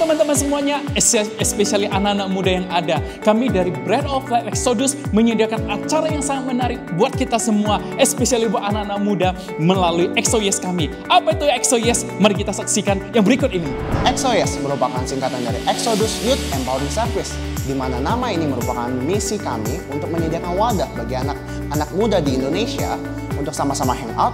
teman-teman semuanya, especially anak-anak muda yang ada. Kami dari Bread of Life Exodus menyediakan acara yang sangat menarik buat kita semua, especially buat anak-anak muda melalui EXO Yes kami. Apa itu EXO Yes? Mari kita saksikan yang berikut ini. EXO Yes merupakan singkatan dari Exodus Youth Empowering Service, di mana nama ini merupakan misi kami untuk menyediakan wadah bagi anak-anak muda di Indonesia untuk sama-sama hangout,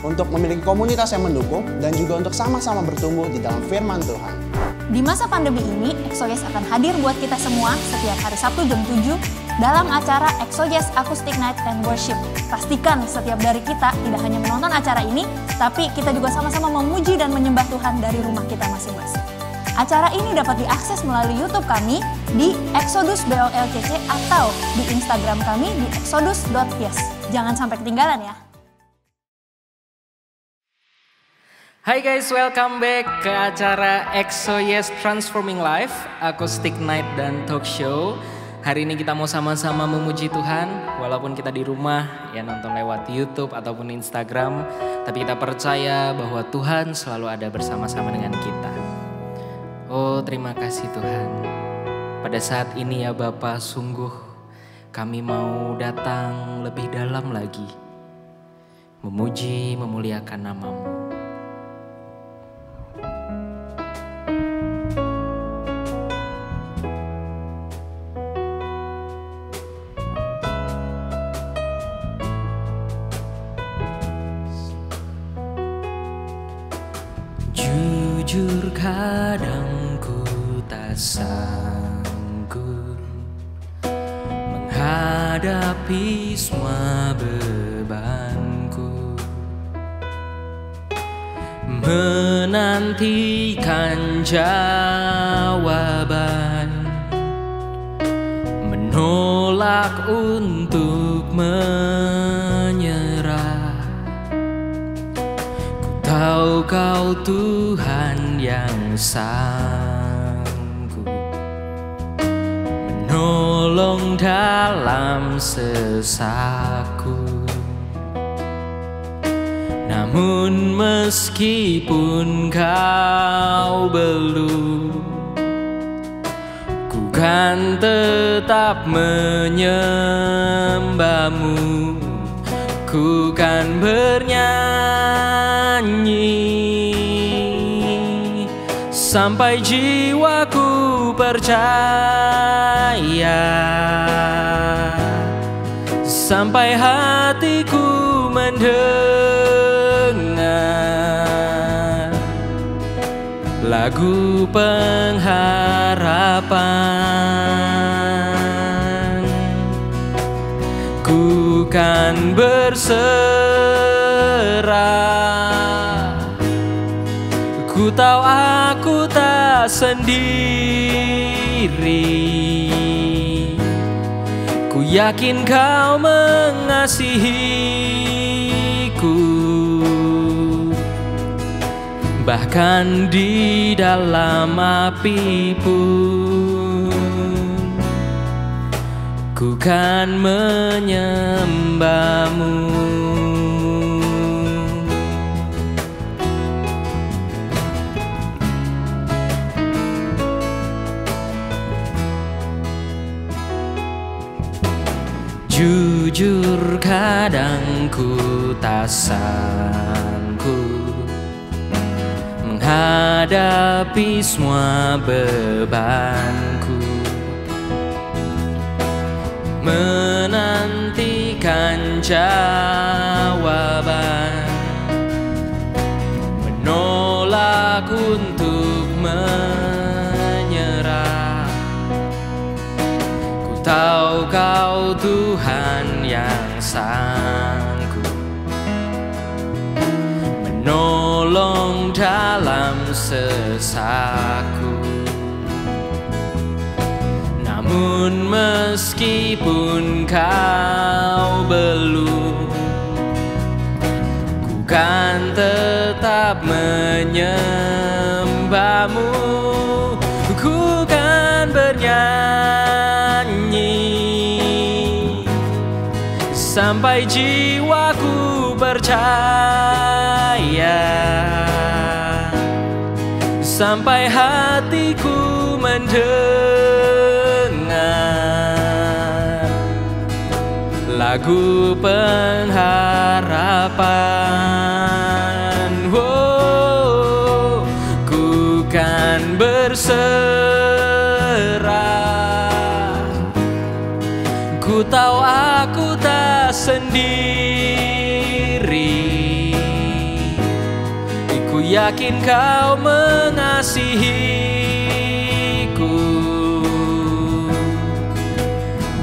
untuk memiliki komunitas yang mendukung, dan juga untuk sama-sama bertumbuh di dalam firman Tuhan. Di masa pandemi ini, EXO Yes akan hadir buat kita semua setiap hari Sabtu jam 7 dalam acara EXO Yes Acoustic Night and Worship. Pastikan setiap dari kita tidak hanya menonton acara ini, tapi kita juga sama-sama memuji dan menyembah Tuhan dari rumah kita masing-masing. Acara ini dapat diakses melalui YouTube kami di Exodus BOLCC atau di Instagram kami di exodus.yes. Jangan sampai ketinggalan ya. Hai guys, welcome back ke acara EXO Yes Transforming Life, Acoustic Night dan Talk Show. Hari ini kita mau sama-sama memuji Tuhan, walaupun kita di rumah, ya nonton lewat YouTube ataupun Instagram. Tapi kita percaya bahwa Tuhan selalu ada bersama-sama dengan kita. Oh, terima kasih Tuhan. Pada saat ini ya Bapa, sungguh kami mau datang lebih dalam lagi, memuji, memuliakan nama-Mu. Jujur kadang ku tak sanggup menghadapi semua bebanku, menantikan jawaban, menolak untuk menyerah. Tahu Kau Tuhan yang sanggup menolong dalam sesaku. Namun meskipun Kau belum, ku kan tetap menyembah-Mu. Ku kan bernyanyi sampai jiwaku percaya, sampai hatiku mendengar lagu pengharapan. Ku kan berserah, ku tahu aku tak sendiri. Ku yakin Kau mengasihiku, bahkan di dalam api pun ku kan menyembah-Mu. Jujur kadang ku tak sanggup menghadapi semua bebanku, menantikan jawaban, menolak untuk menyerah. Ku tahu Kau Tuhan yang sanggup menolong dalam sesaku. Namun meskipun Kau belum, ku kan tetap menyembah-Mu. Ku kan bernyanyi sampai jiwaku percaya, sampai hatiku mendengar lagu pengharapan. Oh, ku kan berserah, ku tahu aku tak sendiri. Ku yakin kau mengasihiku,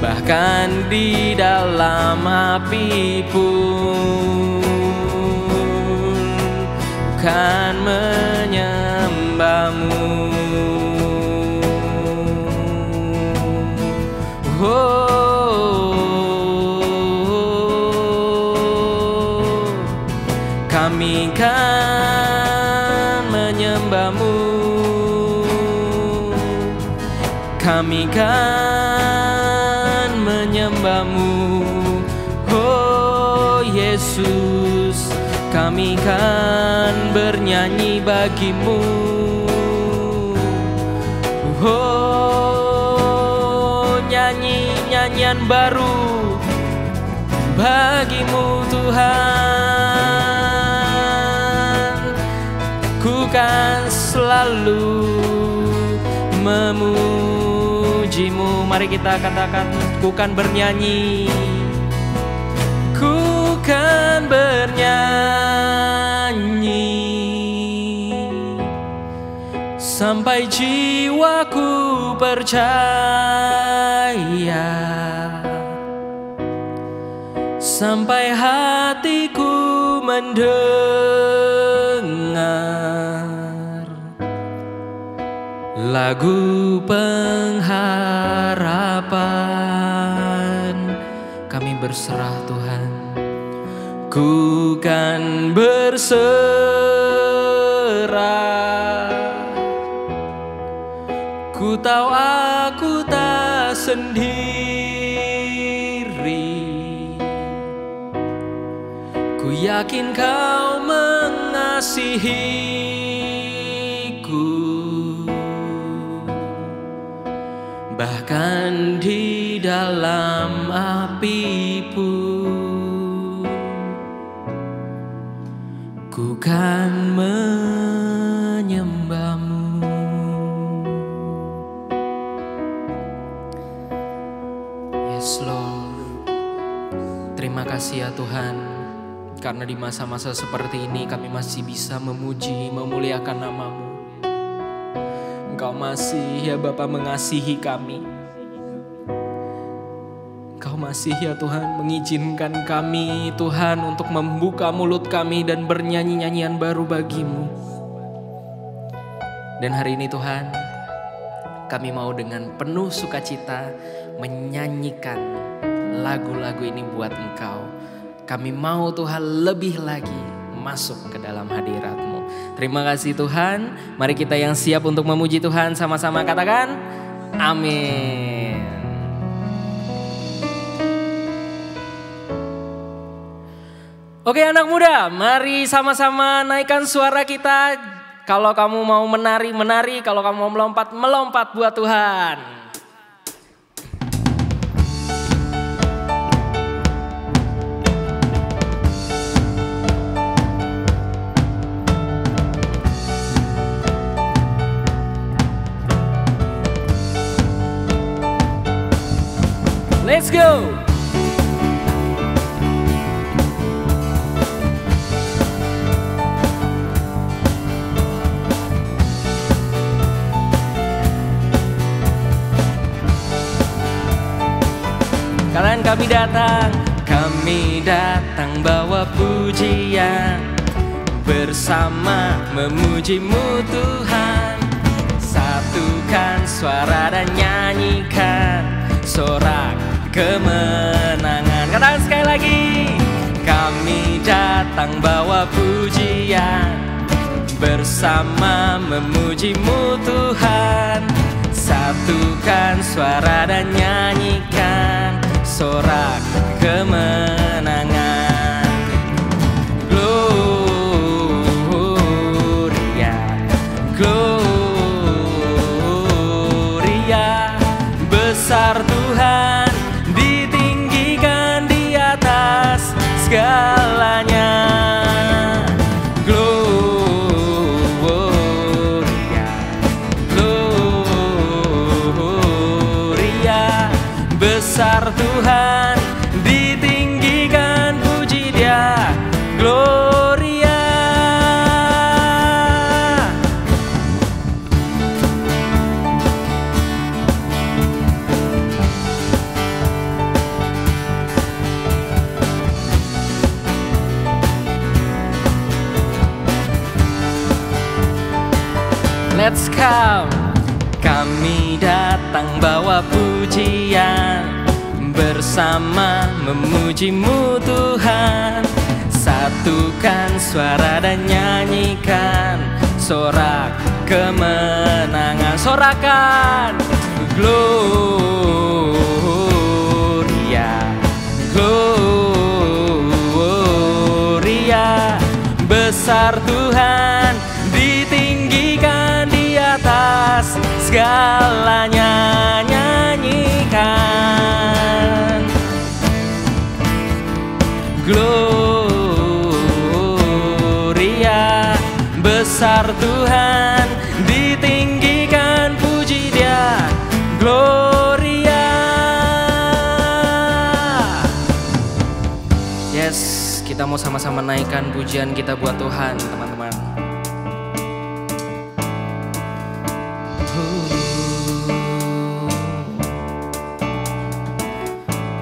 bahkan di dalam api pun kan menyembahmu. Oh, kami kan menyembahmu, kami kan menyembahmu. Oh Yesus, kami kan bernyanyi bagimu. Oh, nyanyi nyanyian baru bagimu Tuhan. Ku kan selalu memujimu. Mari kita katakan, ku kan bernyanyi, ku kan bernyanyi sampai jiwaku percaya, sampai hatiku mendengar lagu pengharapan. Kami berserah Tuhan, ku kan berserah, ku tahu aku tak sendiri. Ku yakin kau mengasihiku, bahkan di dalam api pun ku kan menyembahmu. Yes Lord, terima kasih ya Tuhan, karena di masa-masa seperti ini kami masih bisa memuji, memuliakan nama-Mu. Engkau masih ya Bapa mengasihi kami. Engkau masih ya Tuhan mengizinkan kami Tuhan untuk membuka mulut kami dan bernyanyi nyanyian baru bagi-Mu. Dan hari ini Tuhan, kami mau dengan penuh sukacita menyanyikan lagu-lagu ini buat Engkau. Kami mau Tuhan lebih lagi masuk ke dalam hadirat-Mu. Terima kasih Tuhan. Mari kita yang siap untuk memuji Tuhan sama-sama katakan amin. Oke anak muda, mari sama-sama naikkan suara kita. Kalau kamu mau menari, menari. Kalau kamu mau melompat, melompat buat Tuhan. Let's go! Kalian kami datang bawa pujian, bersama memuji-Mu Tuhan. Satukan suara dan nyanyikan sorak kemenangan. Katakan sekali lagi. Kami datang bawa pujian, bersama memuji-Mu Tuhan. Satukan suara dan nyanyikan sorak kemenangan. Gloria, gloria. besar Tuhan, ditinggikan, puji Dia, Gloria. Let's come. Kami datang bawa pujian, bersama memuji-Mu Tuhan. Satukan suara dan nyanyikan sorak kemenangan. Sorakan Gloria, Gloria. Besar Tuhan, ditinggikan di atas segalanya, nyanyikan Gloria. Besar Tuhan, ditinggikan, puji Dia, Gloria. Yes, kita mau sama-sama naikkan pujian kita buat Tuhan, teman-teman.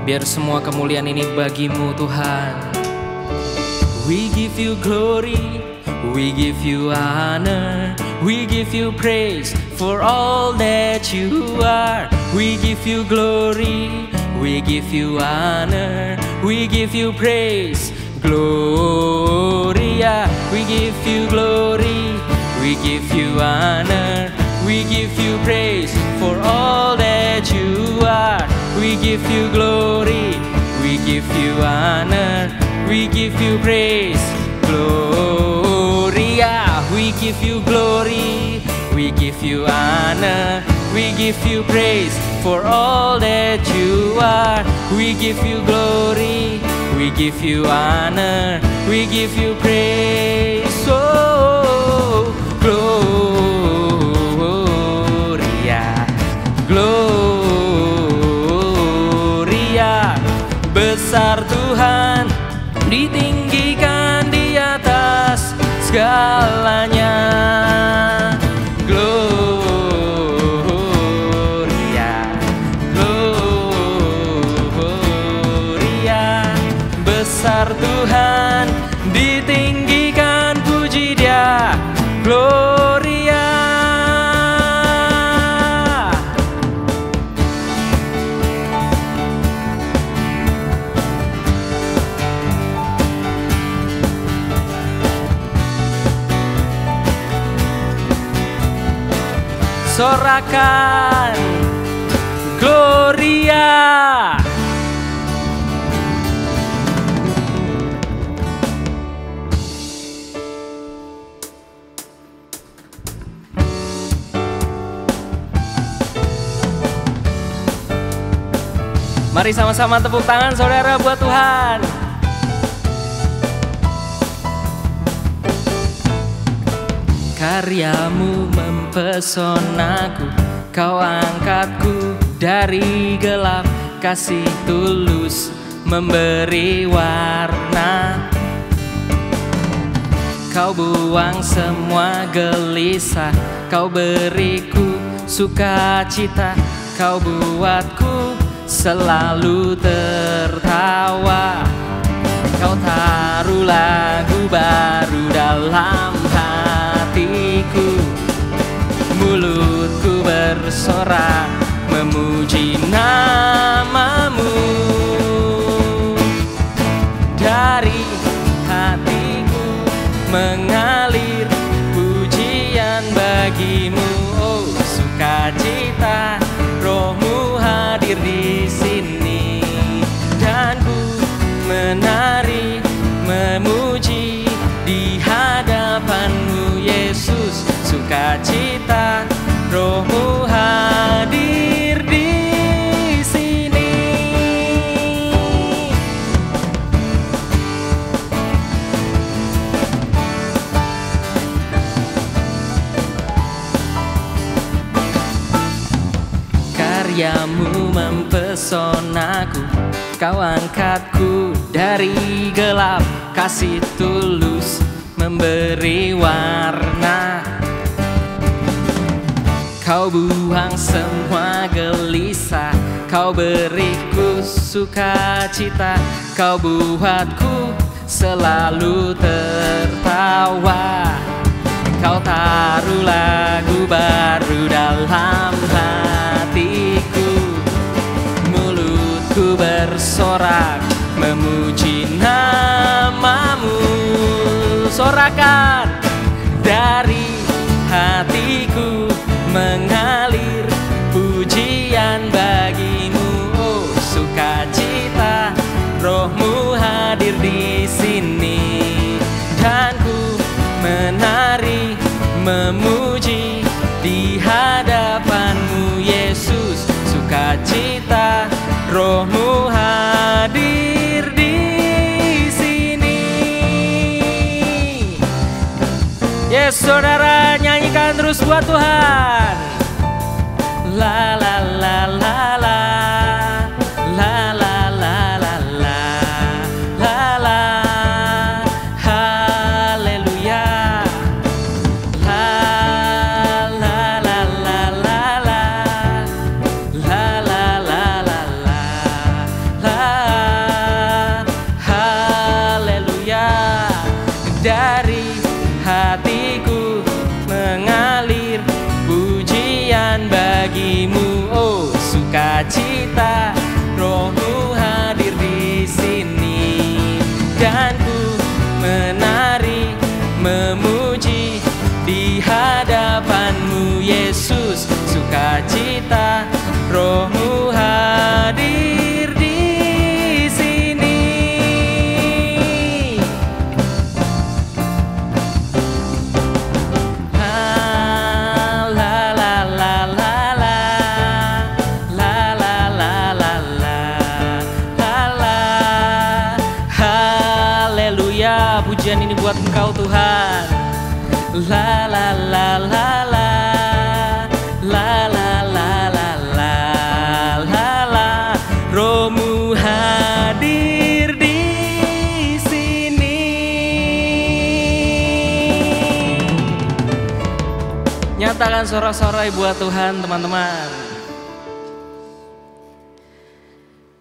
Biar semua kemuliaan ini bagi-Mu Tuhan. We give You glory, we give You honor, we give You praise for all that You are. We give You glory, we give You honor, we give You praise, Gloria. We give You glory, we give You honor, we give You praise for all that You are. We give You glory, we give You honor, we give You praise, Gloria. We give You glory, we give You honor, we give You praise for all that You are. We give You glory, we give You honor, we give You praise, oh, Gloria, Gloria. Besar Tuhan, ditinggikan di atas segalanya, Gloria, Gloria. Besar Tuhan, ditinggikan, puji Dia, Gloria. Sorakan Gloria. Mari sama-sama tepuk tangan saudara buat Tuhan. Karyamu mempesonaku, Kau angkatku dari gelap, kasih tulus memberi warna. Kau buang semua gelisah, Kau beriku sukacita, Kau buatku selalu tertawa. Kau taruh lagu baru dalam hatiku, mulutku bersorak memuji nama-Mu. Dari hatiku mengalir pujian bagi-Mu, oh sukacita, Roh-Mu hadir di sini, dan ku menari memuji di hadapan-Mu Yesus. Sukacita, Roh-Mu hadir di sini. karyamu mempesonaku. Kau angkatku dari gelap, kasih tulus memberi warna. Kau buang semua gelisah, kau beriku sukacita. Kau buatku selalu tertawa. Kau taruh lagu baru dalam hatiku. Mulutku bersorak memuji namamu. Sorakan dari hatiku, mengalir pujian bagimu. Oh sukacita, rohmu hadir di sini. Dan ku menari memuji di hadapanmu Yesus. Sukacita, rohmu hadir di sini. Yes saudara, nyanyikan terus buat Tuhan. La la la la la, la la la la la, la la, haleluya. La la la la la la, la la la la la, la, haleluya. Dari hatiku mengalir pujian bagimu. Oh sukacita, rohmu hadir di sini. Dan ku menari memuji di hadapanmu Yesus. Sukacita, rohmu hadir di sini. Pujian ini buat Engkau Tuhan. La la la la la, la la la la la, la la, rohmu hadir di sini. Nyatakan sorak-sorai buat Tuhan teman-teman.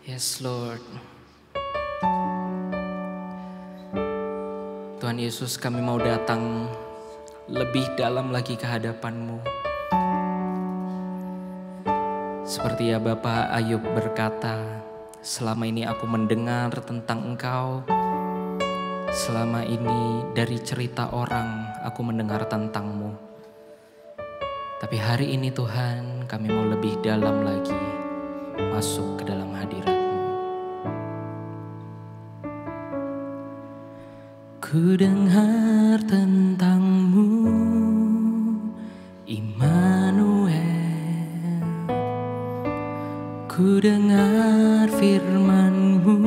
Yes Lord. Tuhan Yesus, kami mau datang lebih dalam lagi ke hadapan-Mu. Seperti ya Bapak Ayub berkata, selama ini aku mendengar tentang Engkau. Selama ini dari cerita orang aku mendengar tentang-Mu. Tapi hari ini Tuhan, kami mau lebih dalam lagi masuk ke dalam hadirat-Mu. Ku dengar tentang-Mu, Immanuel. Ku dengar firman-Mu,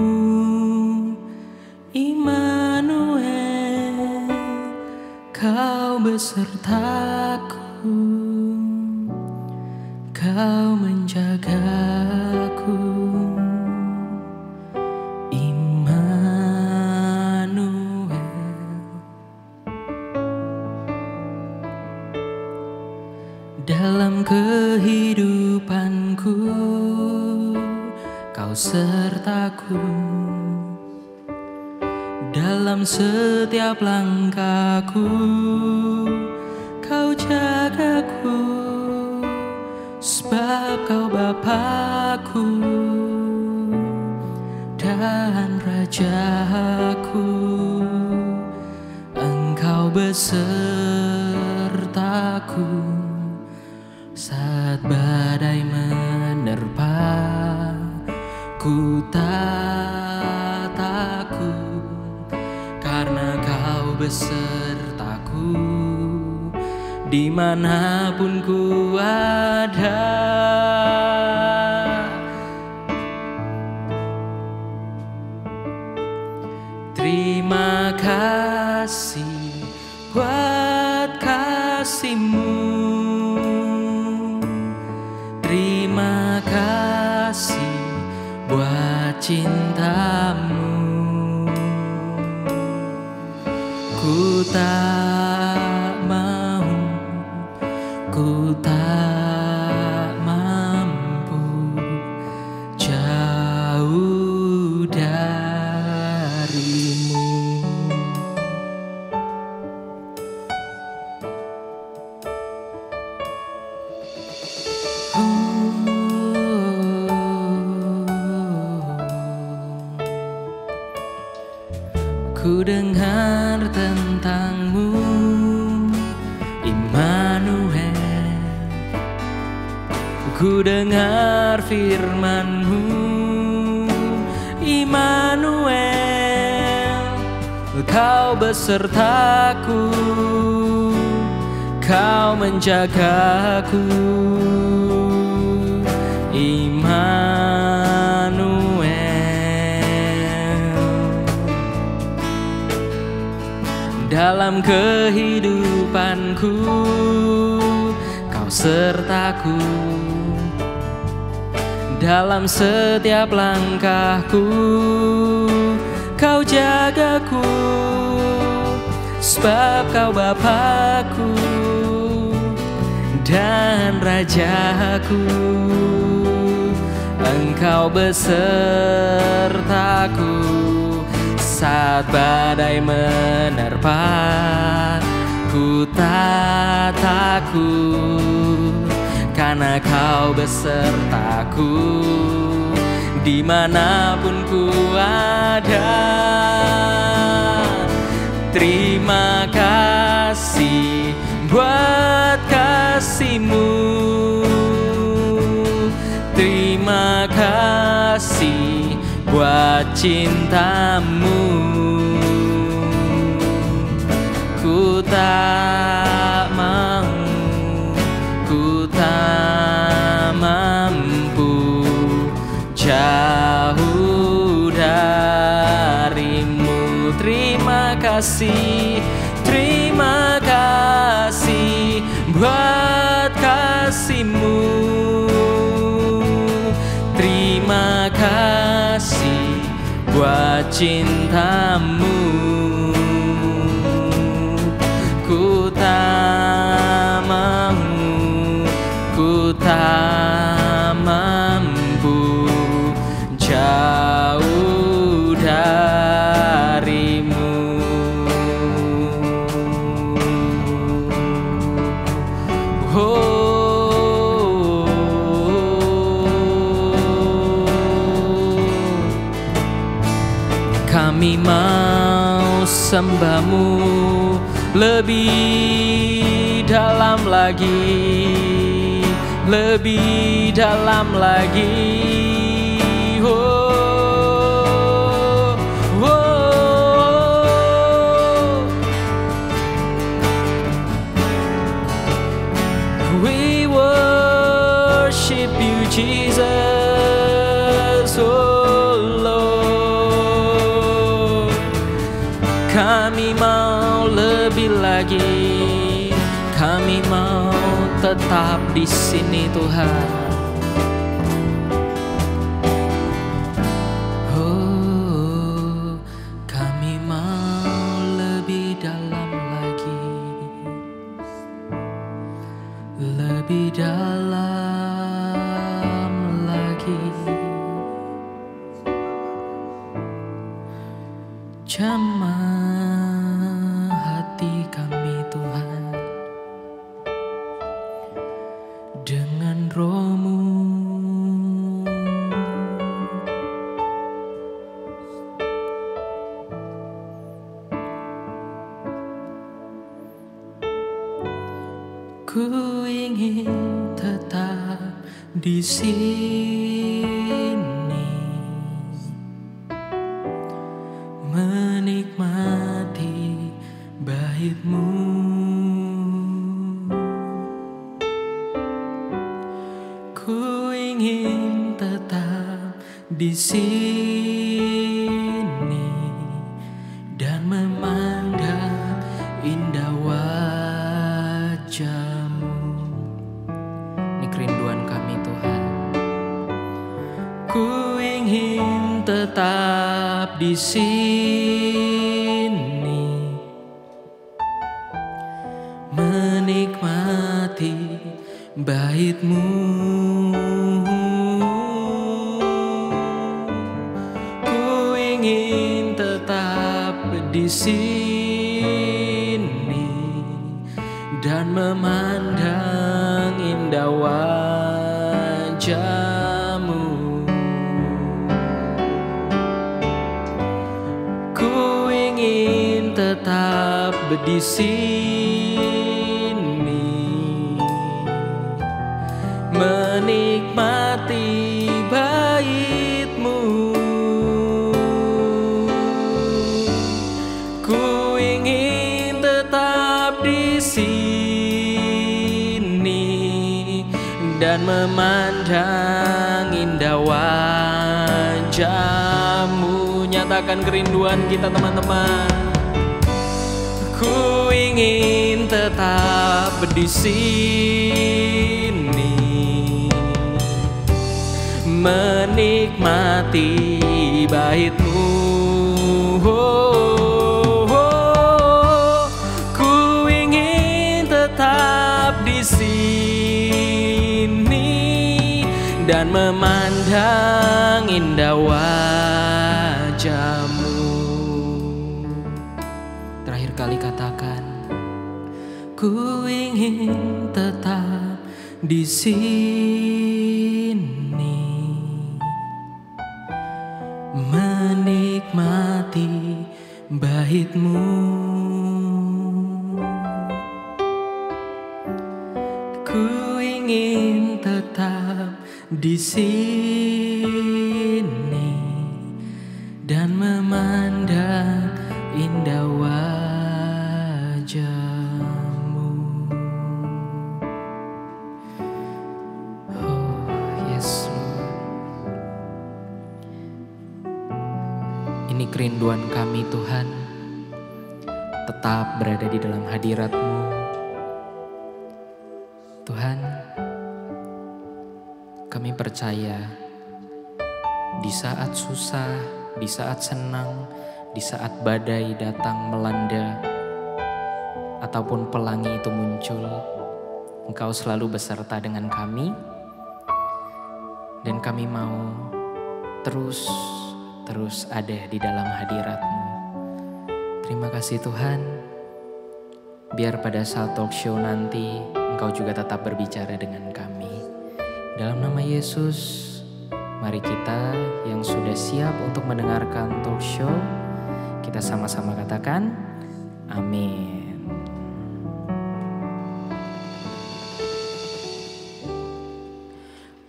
Immanuel. Kau besertaku, Kau menjagaku. Dalam kehidupanku, Kau sertaku. Dalam setiap langkahku, Kau jagaku. Sebab Kau Bapakku dan Rajaku. Engkau besertaku saat badai menerpa. Ku tak takut karena Kau besertaku. Dimanapun ku ada. Terima kasih buat kasih-Mu. Terima kasih cintamu. Ku tak mau, ku tak mampu jauh darimu. Ku dengar tentangmu, Immanuel. Ku dengar firman-Mu, Immanuel. Kau besertaku, Kau menjagaku, Immanuel. Dalam kehidupanku, Kau sertaku. Dalam setiap langkahku, Kau jagaku. Sebab Kau Bapakku dan Rajaku. Engkau besertaku saat badai menerpa. Ku tak takut, karena Kau besertaku. Dimanapun ku ada, terima kasih buat kasih-Mu. Terima kasih buat cinta-Mu. Ku tak mau, ku tak mampu jauh darimu. Terima kasih buat kasih-Mu. Terima kasih buat cinta-Mu. Ku tak mau, ku tak mampu jauh darimu. Kami mau sembah-Mu lebih dalam lagi, lebih dalam lagi. Oh, oh. We worship You, Jesus. Oh Lord, kami mau lebih lagi, kami mau tetap di sini Tuhan. Oh, kami mau lebih dalam lagi, lebih dalam lagi. Jamah hati kami Tuhan dengan Roh-Mu. Ku ingin tetap di sini, menikmati bait-Mu. Ku ingin tetap di sini dan memandang indah wajah-Mu. Ini kerinduan kami Tuhan. Ku ingin tetap tetap di sini menikmati bait-Mu. Ku ingin tetap di sini dan memandang indah wajah-Mu. Ku ingin tetap di sini menikmati bait-Mu. Ku ingin tetap di sini dan memandang indah wajah-Mu. Nyatakan kerinduan kita teman-teman. Ku ingin tetap di sini menikmati bait-Mu. Ku ingin tetap di sini dan memandang indah wajah-Mu. Terakhir kali katakan, ku ingin tetap di sini menikmati bait-Mu. Ku ingin tetap di sini dan memandang indah wajah-Mu. Oh yes Lord. Ini kerinduan kami Tuhan, tetap berada di dalam hadirat-Mu. Tuhan, kami percaya di saat susah, di saat senang, di saat badai datang melanda, ataupun pelangi itu muncul, Engkau selalu beserta dengan kami. Dan kami mau terus ada di dalam hadirat-Mu. Terima kasih Tuhan. Biar pada saat talk show nanti Engkau juga tetap berbicara dengan kami. Dalam nama Yesus, mari kita yang sudah siap untuk mendengarkan talk show, kita sama-sama katakan, amin.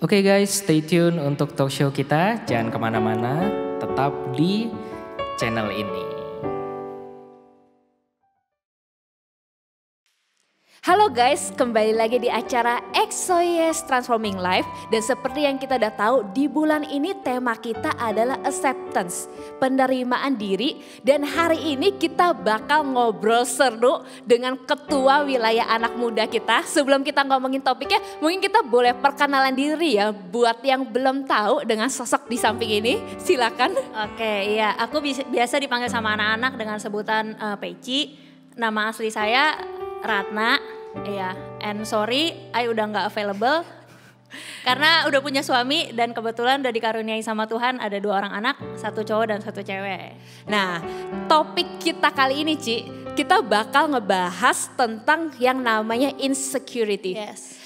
Oke guys, stay tune untuk talk show kita. Jangan kemana-mana, tetap di channel ini. Halo guys, kembali lagi di acara XOYes Transforming Life. Dan seperti yang kita udah tahu, di bulan ini tema kita adalah acceptance, penerimaan diri. Dan hari ini kita bakal ngobrol seru dengan ketua wilayah anak muda kita. Sebelum kita ngomongin topiknya, mungkin kita boleh perkenalan diri ya. Buat yang belum tahu dengan sosok di samping ini, silakan. Oke, iya, aku biasa dipanggil sama anak-anak dengan sebutan Peci. Nama asli saya Ratna. Iya, and sorry, I udah nggak available karena udah punya suami dan kebetulan udah dikaruniai sama Tuhan ada 2 orang anak, 1 cowok dan 1 cewek. Nah, topik kita kali ini Ci, kita bakal ngebahas tentang yang namanya insecurity. Yes.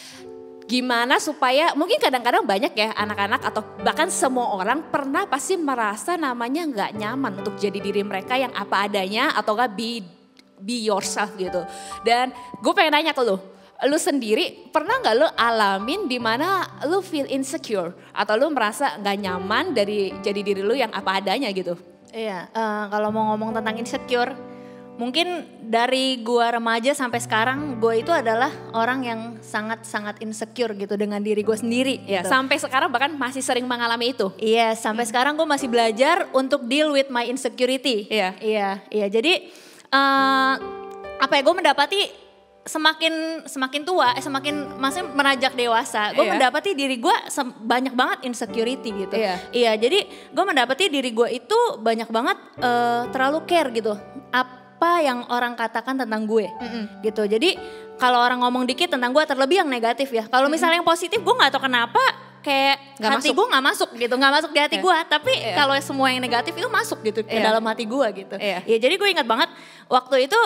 Gimana supaya, mungkin kadang-kadang banyak ya anak-anak atau bahkan semua orang pernah pasti merasa namanya nggak nyaman untuk jadi diri mereka yang apa adanya atau nggak be yourself gitu. Dan gue pengen nanya ke lu sendiri pernah gak lu alamin dimana lu feel insecure atau lu merasa gak nyaman dari jadi diri lu yang apa adanya gitu? Iya, kalau mau ngomong tentang insecure, mungkin dari gua remaja sampai sekarang gue itu adalah orang yang sangat-sangat insecure gitu dengan diri gue sendiri. Ya, gitu. sampai sekarang bahkan masih sering mengalami itu. Iya, sampai sekarang gue masih belajar untuk deal with my insecurity. Iya. Iya. Jadi apa ya, gue mendapati semakin tua, semakin maksudnya menajak dewasa, gue mendapati diri gue banyak banget insecurity gitu. Iya, jadi gue mendapati diri gue itu banyak banget terlalu care gitu. Apa yang orang katakan tentang gue gitu. Jadi kalau orang ngomong dikit tentang gue, terlebih yang negatif ya. Kalau misalnya yang positif, gue nggak tahu kenapa kayak hati gue nggak masuk gitu, nggak masuk di hati gue. Tapi kalau semua yang negatif itu masuk gitu ke dalam hati gue gitu. Ya jadi gue ingat banget waktu itu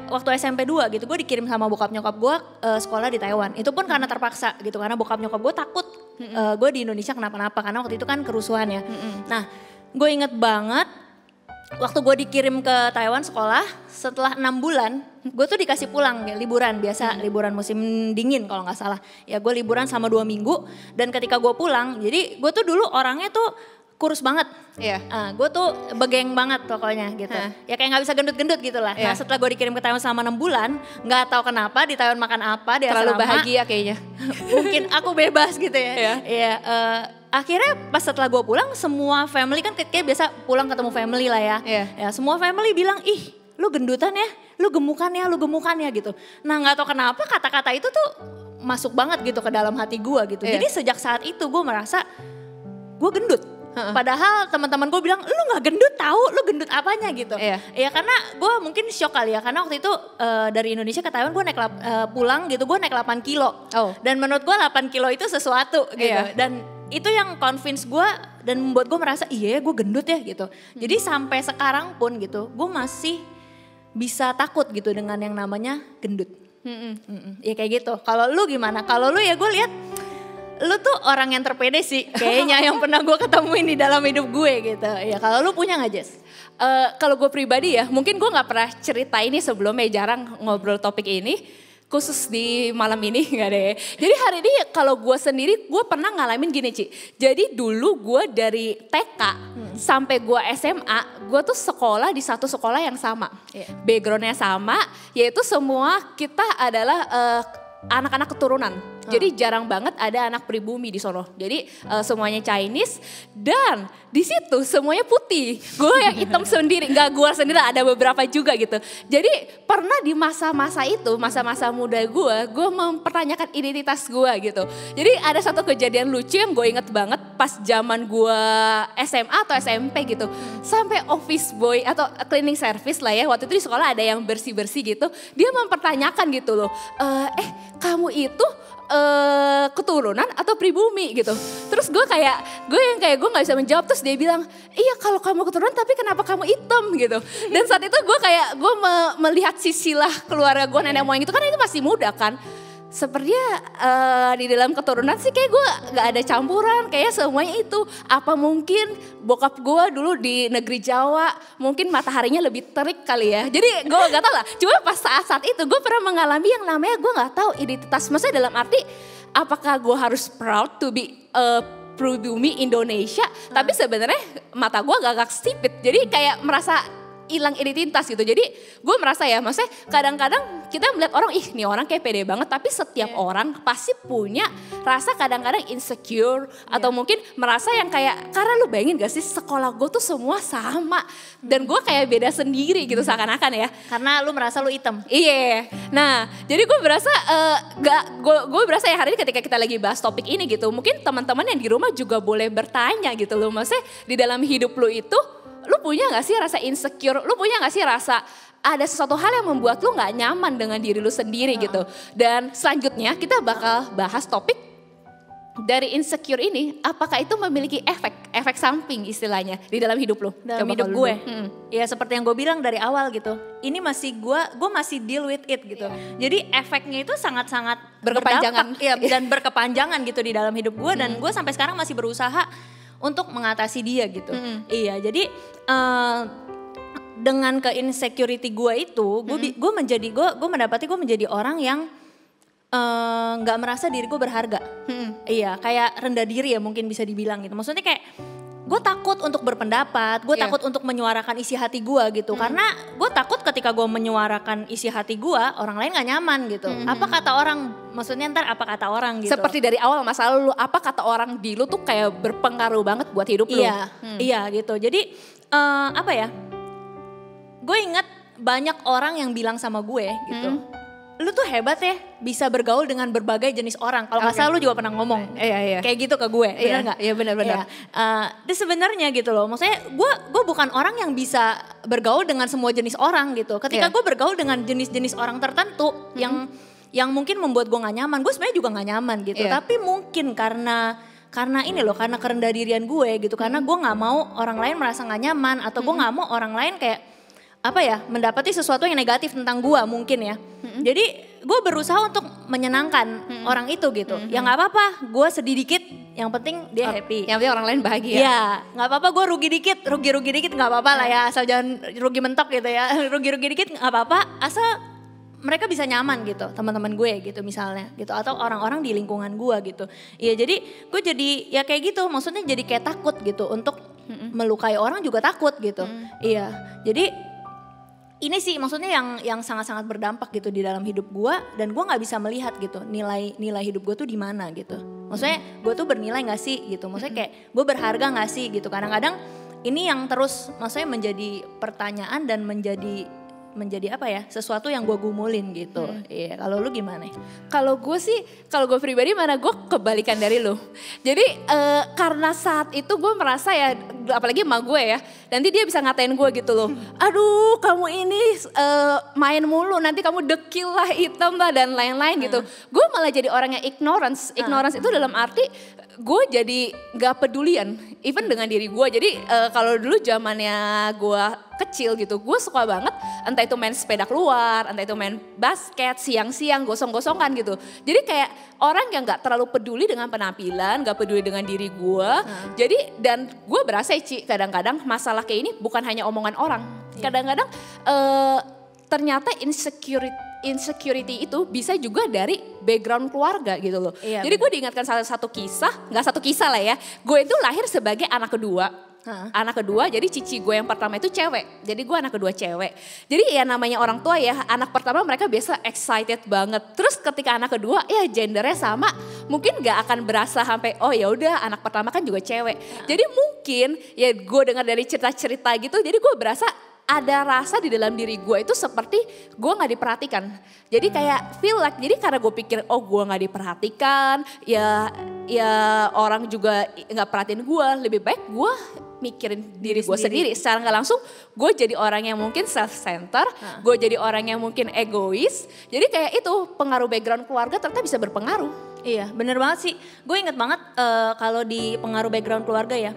waktu SMP 2 gitu, gue dikirim sama bokap nyokap gue sekolah di Taiwan. Itu pun karena terpaksa gitu, karena bokap nyokap gue takut gue di Indonesia kenapa-napa, karena waktu itu kan kerusuhan ya. Nah, gue inget banget waktu gue dikirim ke Taiwan sekolah, setelah 6 bulan, gue tuh dikasih pulang ya, liburan biasa, liburan musim dingin kalau nggak salah. Ya gue liburan sama 2 minggu, dan ketika gue pulang, jadi gue tuh dulu orangnya tuh kurus banget. Gue tuh begeng banget pokoknya gitu. Ya kayak nggak bisa gendut-gendut gitu lah. Nah setelah gue dikirim ke Taiwan selama 6 bulan, nggak tahu kenapa di Taiwan makan apa, di terlalu asrama. bahagia kayaknya. Mungkin aku bebas gitu ya. Akhirnya pas setelah gue pulang, semua family kan kayak biasa pulang ketemu family lah ya. Ya semua family bilang, ih lu gendutan ya, lu gemukan ya gitu. Nah nggak tahu kenapa kata-kata itu tuh masuk banget gitu ke dalam hati gue gitu. Jadi sejak saat itu gue merasa gue gendut. Padahal teman-teman gue bilang, lu gak gendut tahu, lu gendut apanya gitu. Ya karena gue mungkin shock kali ya, karena waktu itu dari Indonesia ke Taiwan gue naik pulang gitu, gue naik 8 kilo. Dan menurut gue 8 kilo itu sesuatu gitu. Dan itu yang convince gue dan membuat gue merasa iya gue gendut ya gitu. Jadi sampai sekarang pun gitu, gue masih bisa takut gitu dengan yang namanya gendut. Ya kayak gitu. Kalau lu gimana? Kalau lu ya gue lihat lu tuh orang yang terpede sih kayaknya yang pernah gue ketemuin di dalam hidup gue gitu. Ya kalau lu punya gak Jess? Kalau gue pribadi ya, mungkin gue gak pernah cerita ini sebelumnya, jarang ngobrol topik ini. Khusus di malam ini gak deh. Jadi hari ini kalau gue sendiri, gue pernah ngalamin gini Ci. Jadi dulu gue dari TK sampai gue SMA, gue tuh sekolah di satu sekolah yang sama. Backgroundnya sama, yaitu semua kita adalah anak-anak keturunan. Jadi jarang banget ada anak pribumi di sono. Jadi semuanya Chinese dan di situ semuanya putih. Gue yang hitam sendiri, enggak gue sendiri, ada beberapa juga gitu. Jadi pernah di masa-masa itu, masa-masa muda gue mempertanyakan identitas gue gitu. Jadi ada satu kejadian lucu yang gue inget banget pas zaman gue SMA atau SMP gitu. Sampai office boy atau cleaning service lah ya, waktu itu di sekolah ada yang bersih-bersih gitu. Dia mempertanyakan gitu loh, kamu itu keturunan atau pribumi gitu. Terus gue gue nggak bisa menjawab. Terus dia bilang, iya kalau kamu keturunan tapi kenapa kamu hitam gitu. Dan saat itu gue melihat sisilah keluarga gue, nenek moyang itu kan itu masih muda kan. Sepertinya di dalam keturunan sih kayak gue gak ada campuran, kayak semuanya itu. Apa mungkin bokap gue dulu di negeri Jawa, mungkin mataharinya lebih terik kali ya. Jadi gue gak tahu lah, cuma pas saat itu gue pernah mengalami yang namanya gue gak tahu identitas. Maksudnya dalam arti apakah gue harus proud to be pribumi Indonesia, tapi sebenarnya mata gue agak sipit. Jadi kayak merasa hilang identitas gitu. Jadi gue merasa ya, maksudnya kadang-kadang kita melihat orang, ih nih orang kayak pede banget. Tapi setiap orang pasti punya rasa kadang-kadang insecure. Atau mungkin merasa yang kayak, karena lu bayangin gak sih sekolah gue tuh semua sama. Dan gue kayak beda sendiri gitu seakan-akan ya. Karena lu merasa lu hitam. Iya. Nah jadi gue berasa, gue berasa ya hari ini ketika kita lagi bahas topik ini gitu. Mungkin teman-teman yang di rumah juga boleh bertanya gitu loh. Maksudnya di dalam hidup lu itu, lu punya gak sih rasa insecure? Lu punya gak sih rasa ada sesuatu hal yang membuat lu gak nyaman dengan diri lu sendiri gitu? Dan selanjutnya kita bakal bahas topik dari insecure ini. Apakah itu memiliki efek samping istilahnya di dalam hidup lu? Dalam hidup gue. Ya seperti yang gue bilang dari awal gitu. Ini masih gue masih deal with it gitu. Jadi efeknya itu sangat-sangat berkepanjangan. Ya, dan berkepanjangan gitu di dalam hidup gue. Dan gue sampai sekarang masih berusaha untuk mengatasi dia gitu. Iya, jadi dengan ke-insecurity gue itu, gue mendapati gue menjadi orang yang nggak merasa diri gue berharga. Iya, kayak rendah diri ya mungkin bisa dibilang gitu. Maksudnya kayak gue takut untuk berpendapat, gue takut untuk menyuarakan isi hati gue gitu. Karena gue takut ketika gue menyuarakan isi hati gue, orang lain gak nyaman gitu. Apa kata orang, maksudnya ntar apa kata orang gitu. Seperti dari awal masa lalu, apa kata orang di lu tuh kayak berpengaruh banget buat hidup lu. Iya gitu. Jadi apa ya, gue ingat banyak orang yang bilang sama gue gitu. lu tuh hebat ya bisa bergaul dengan berbagai jenis orang. Kalau nggak salah lu juga pernah ngomong kayak gitu ke gue, benar nggak? Iya benar-benar. Terus sebenarnya gitu loh, maksudnya gue bukan orang yang bisa bergaul dengan semua jenis orang gitu. Ketika gue bergaul dengan jenis-jenis orang tertentu yang mungkin membuat gue nggak nyaman, gue sebenarnya juga nggak nyaman gitu. Tapi mungkin karena ini loh, karena kerendah dirian gue gitu, karena gue nggak mau orang lain merasa nggak nyaman atau gue nggak mau orang lain kayak mendapati sesuatu yang negatif tentang gue mungkin ya. Jadi gue berusaha untuk menyenangkan orang itu gitu. Ya nggak apa-apa, gue sedih dikit, yang penting dia happy. Yang penting orang lain bahagia. Iya, nggak apa-apa gue rugi dikit nggak apa-apa lah ya, asal jangan rugi mentok gitu ya. Rugi dikit nggak apa-apa, asal mereka bisa nyaman gitu, teman-teman gue gitu misalnya gitu, atau orang-orang di lingkungan gue gitu. Iya, jadi gue jadi ya kayak gitu, maksudnya jadi kayak takut gitu untuk melukai orang juga takut gitu. Iya, jadi ini sih maksudnya yang sangat-sangat berdampak gitu di dalam hidup gue, dan gue nggak bisa melihat gitu nilai hidup gue tuh di mana gitu. Maksudnya gue tuh bernilai nggak sih gitu, maksudnya kayak gue berharga nggak sih gitu. Kadang-kadang ini yang terus maksudnya menjadi pertanyaan dan menjadi sesuatu yang gue gumulin gitu. Iya, kalau lu gimana? Kalau gue pribadi mana gue kebalikan dari lu. Jadi karena saat itu gue merasa ya, apalagi emak gue ya, nanti dia bisa ngatain gue gitu loh. Aduh kamu ini main mulu, nanti kamu dekil lah, hitam lah dan lain-lain gitu. Gue malah jadi orang yang ignorance. Ignorance itu dalam arti gue jadi gak pedulian, even dengan diri gue. Jadi kalau dulu zamannya gue kecil gitu, gue suka banget entah itu main sepeda keluar, entah itu main basket, siang-siang gosong-gosongan gitu. Jadi kayak orang yang gak terlalu peduli dengan penampilan, gak peduli dengan diri gue. Jadi dan gue berasa Ci, kadang-kadang masalah kayak ini bukan hanya omongan orang. Kadang-kadang ternyata insecurity itu bisa juga dari background keluarga gitu loh. Iya, jadi gue diingatkan satu kisah, gak satu kisah lah ya. Gue itu lahir sebagai anak kedua. Anak kedua, jadi cici gue yang pertama itu cewek. Jadi gue anak kedua cewek. Jadi ya namanya orang tua ya, anak pertama mereka biasa excited banget. Terus ketika anak kedua ya gendernya sama, mungkin gak akan berasa sampai oh ya udah anak pertama kan juga cewek. Jadi mungkin ya gue dengar dari cerita-cerita gitu, jadi gue berasa ada rasa di dalam diri gue itu seperti gue gak diperhatikan. Jadi kayak feel like, jadi karena gue pikir oh gue gak diperhatikan, ya orang juga gak perhatiin gue, lebih baik gue mikirin diri gue sendiri. Secara gak langsung gue jadi orang yang mungkin self-center, gue jadi orang yang mungkin egois. Jadi kayak itu pengaruh background keluarga ternyata bisa berpengaruh. Iya bener banget sih, gue inget banget kalau di pengaruh background keluarga ya.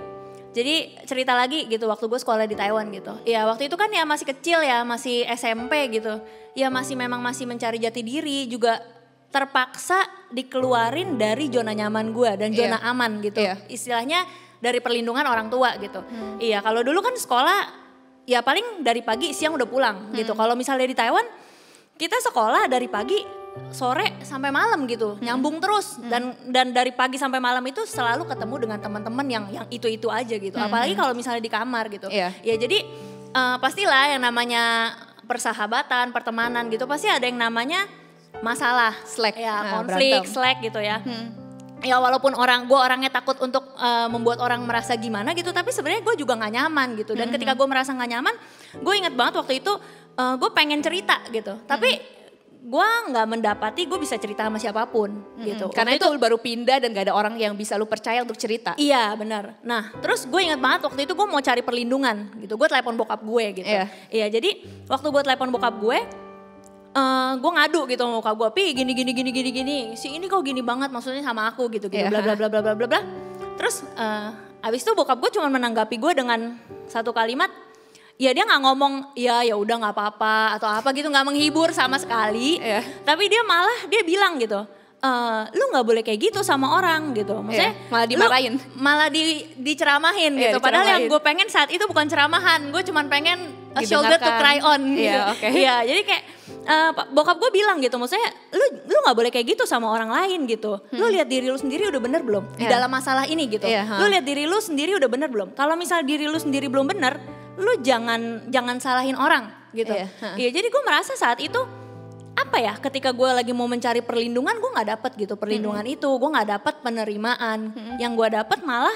Jadi cerita lagi gitu waktu gue sekolah di Taiwan gitu. Ya waktu itu kan ya masih kecil ya, masih SMP gitu. Ya masih mencari jati diri, juga terpaksa dikeluarin dari zona nyaman gue dan zona aman gitu. Istilahnya dari perlindungan orang tua gitu. Iya, kalau dulu kan sekolah ya paling dari pagi siang udah pulang gitu. Kalau misalnya di Taiwan kita sekolah dari pagi sore sampai malam gitu, nyambung terus dan dari pagi sampai malam itu selalu ketemu dengan teman-teman yang itu aja gitu. Apalagi kalau misalnya di kamar gitu. Ya jadi pastilah yang namanya persahabatan, pertemanan gitu pasti ada yang namanya masalah, slack, konflik, slack gitu ya. Ya walaupun gue orangnya takut untuk membuat orang merasa gimana gitu, tapi sebenarnya gue juga nggak nyaman gitu. Dan ketika gue merasa nggak nyaman, gue ingat banget waktu itu gue pengen cerita gitu, tapi gue nggak mendapati gue bisa cerita sama siapapun gitu. Karena itu baru pindah dan gak ada orang yang bisa lu percaya untuk cerita. Iya benar. Nah terus gue ingat banget waktu itu gue mau cari perlindungan gitu. Gue telepon bokap gue gitu. Iya jadi waktu gue telepon bokap gue ngadu gitu sama bokap gue. Pi gini. Si ini kok gini banget maksudnya sama aku gitu. Bla bla bla bla bla bla. Terus abis itu bokap gue cuma menanggapi gue dengan satu kalimat. Ya dia nggak ngomong ya udah nggak apa-apa atau apa gitu, nggak menghibur sama sekali. Tapi dia bilang gitu, lu nggak boleh kayak gitu sama orang gitu. Maksudnya malah dimarahin, malah diceramahin gitu. Padahal yang gue pengen saat itu bukan ceramahan, gue cuma pengen a shoulder to cry on. Iya, jadi kayak bokap gue bilang gitu, maksudnya lu nggak boleh kayak gitu sama orang lain gitu. Lu lihat diri lu sendiri udah bener belum di dalam masalah ini gitu. Lu lihat diri lu sendiri udah bener belum. Kalau misal diri lu sendiri belum bener, lu jangan salahin orang gitu. Iya, jadi gue merasa saat itu apa ya, ketika gue lagi mau mencari perlindungan gue nggak dapet gitu perlindungan itu, gue nggak dapet penerimaan. Yang gue dapet malah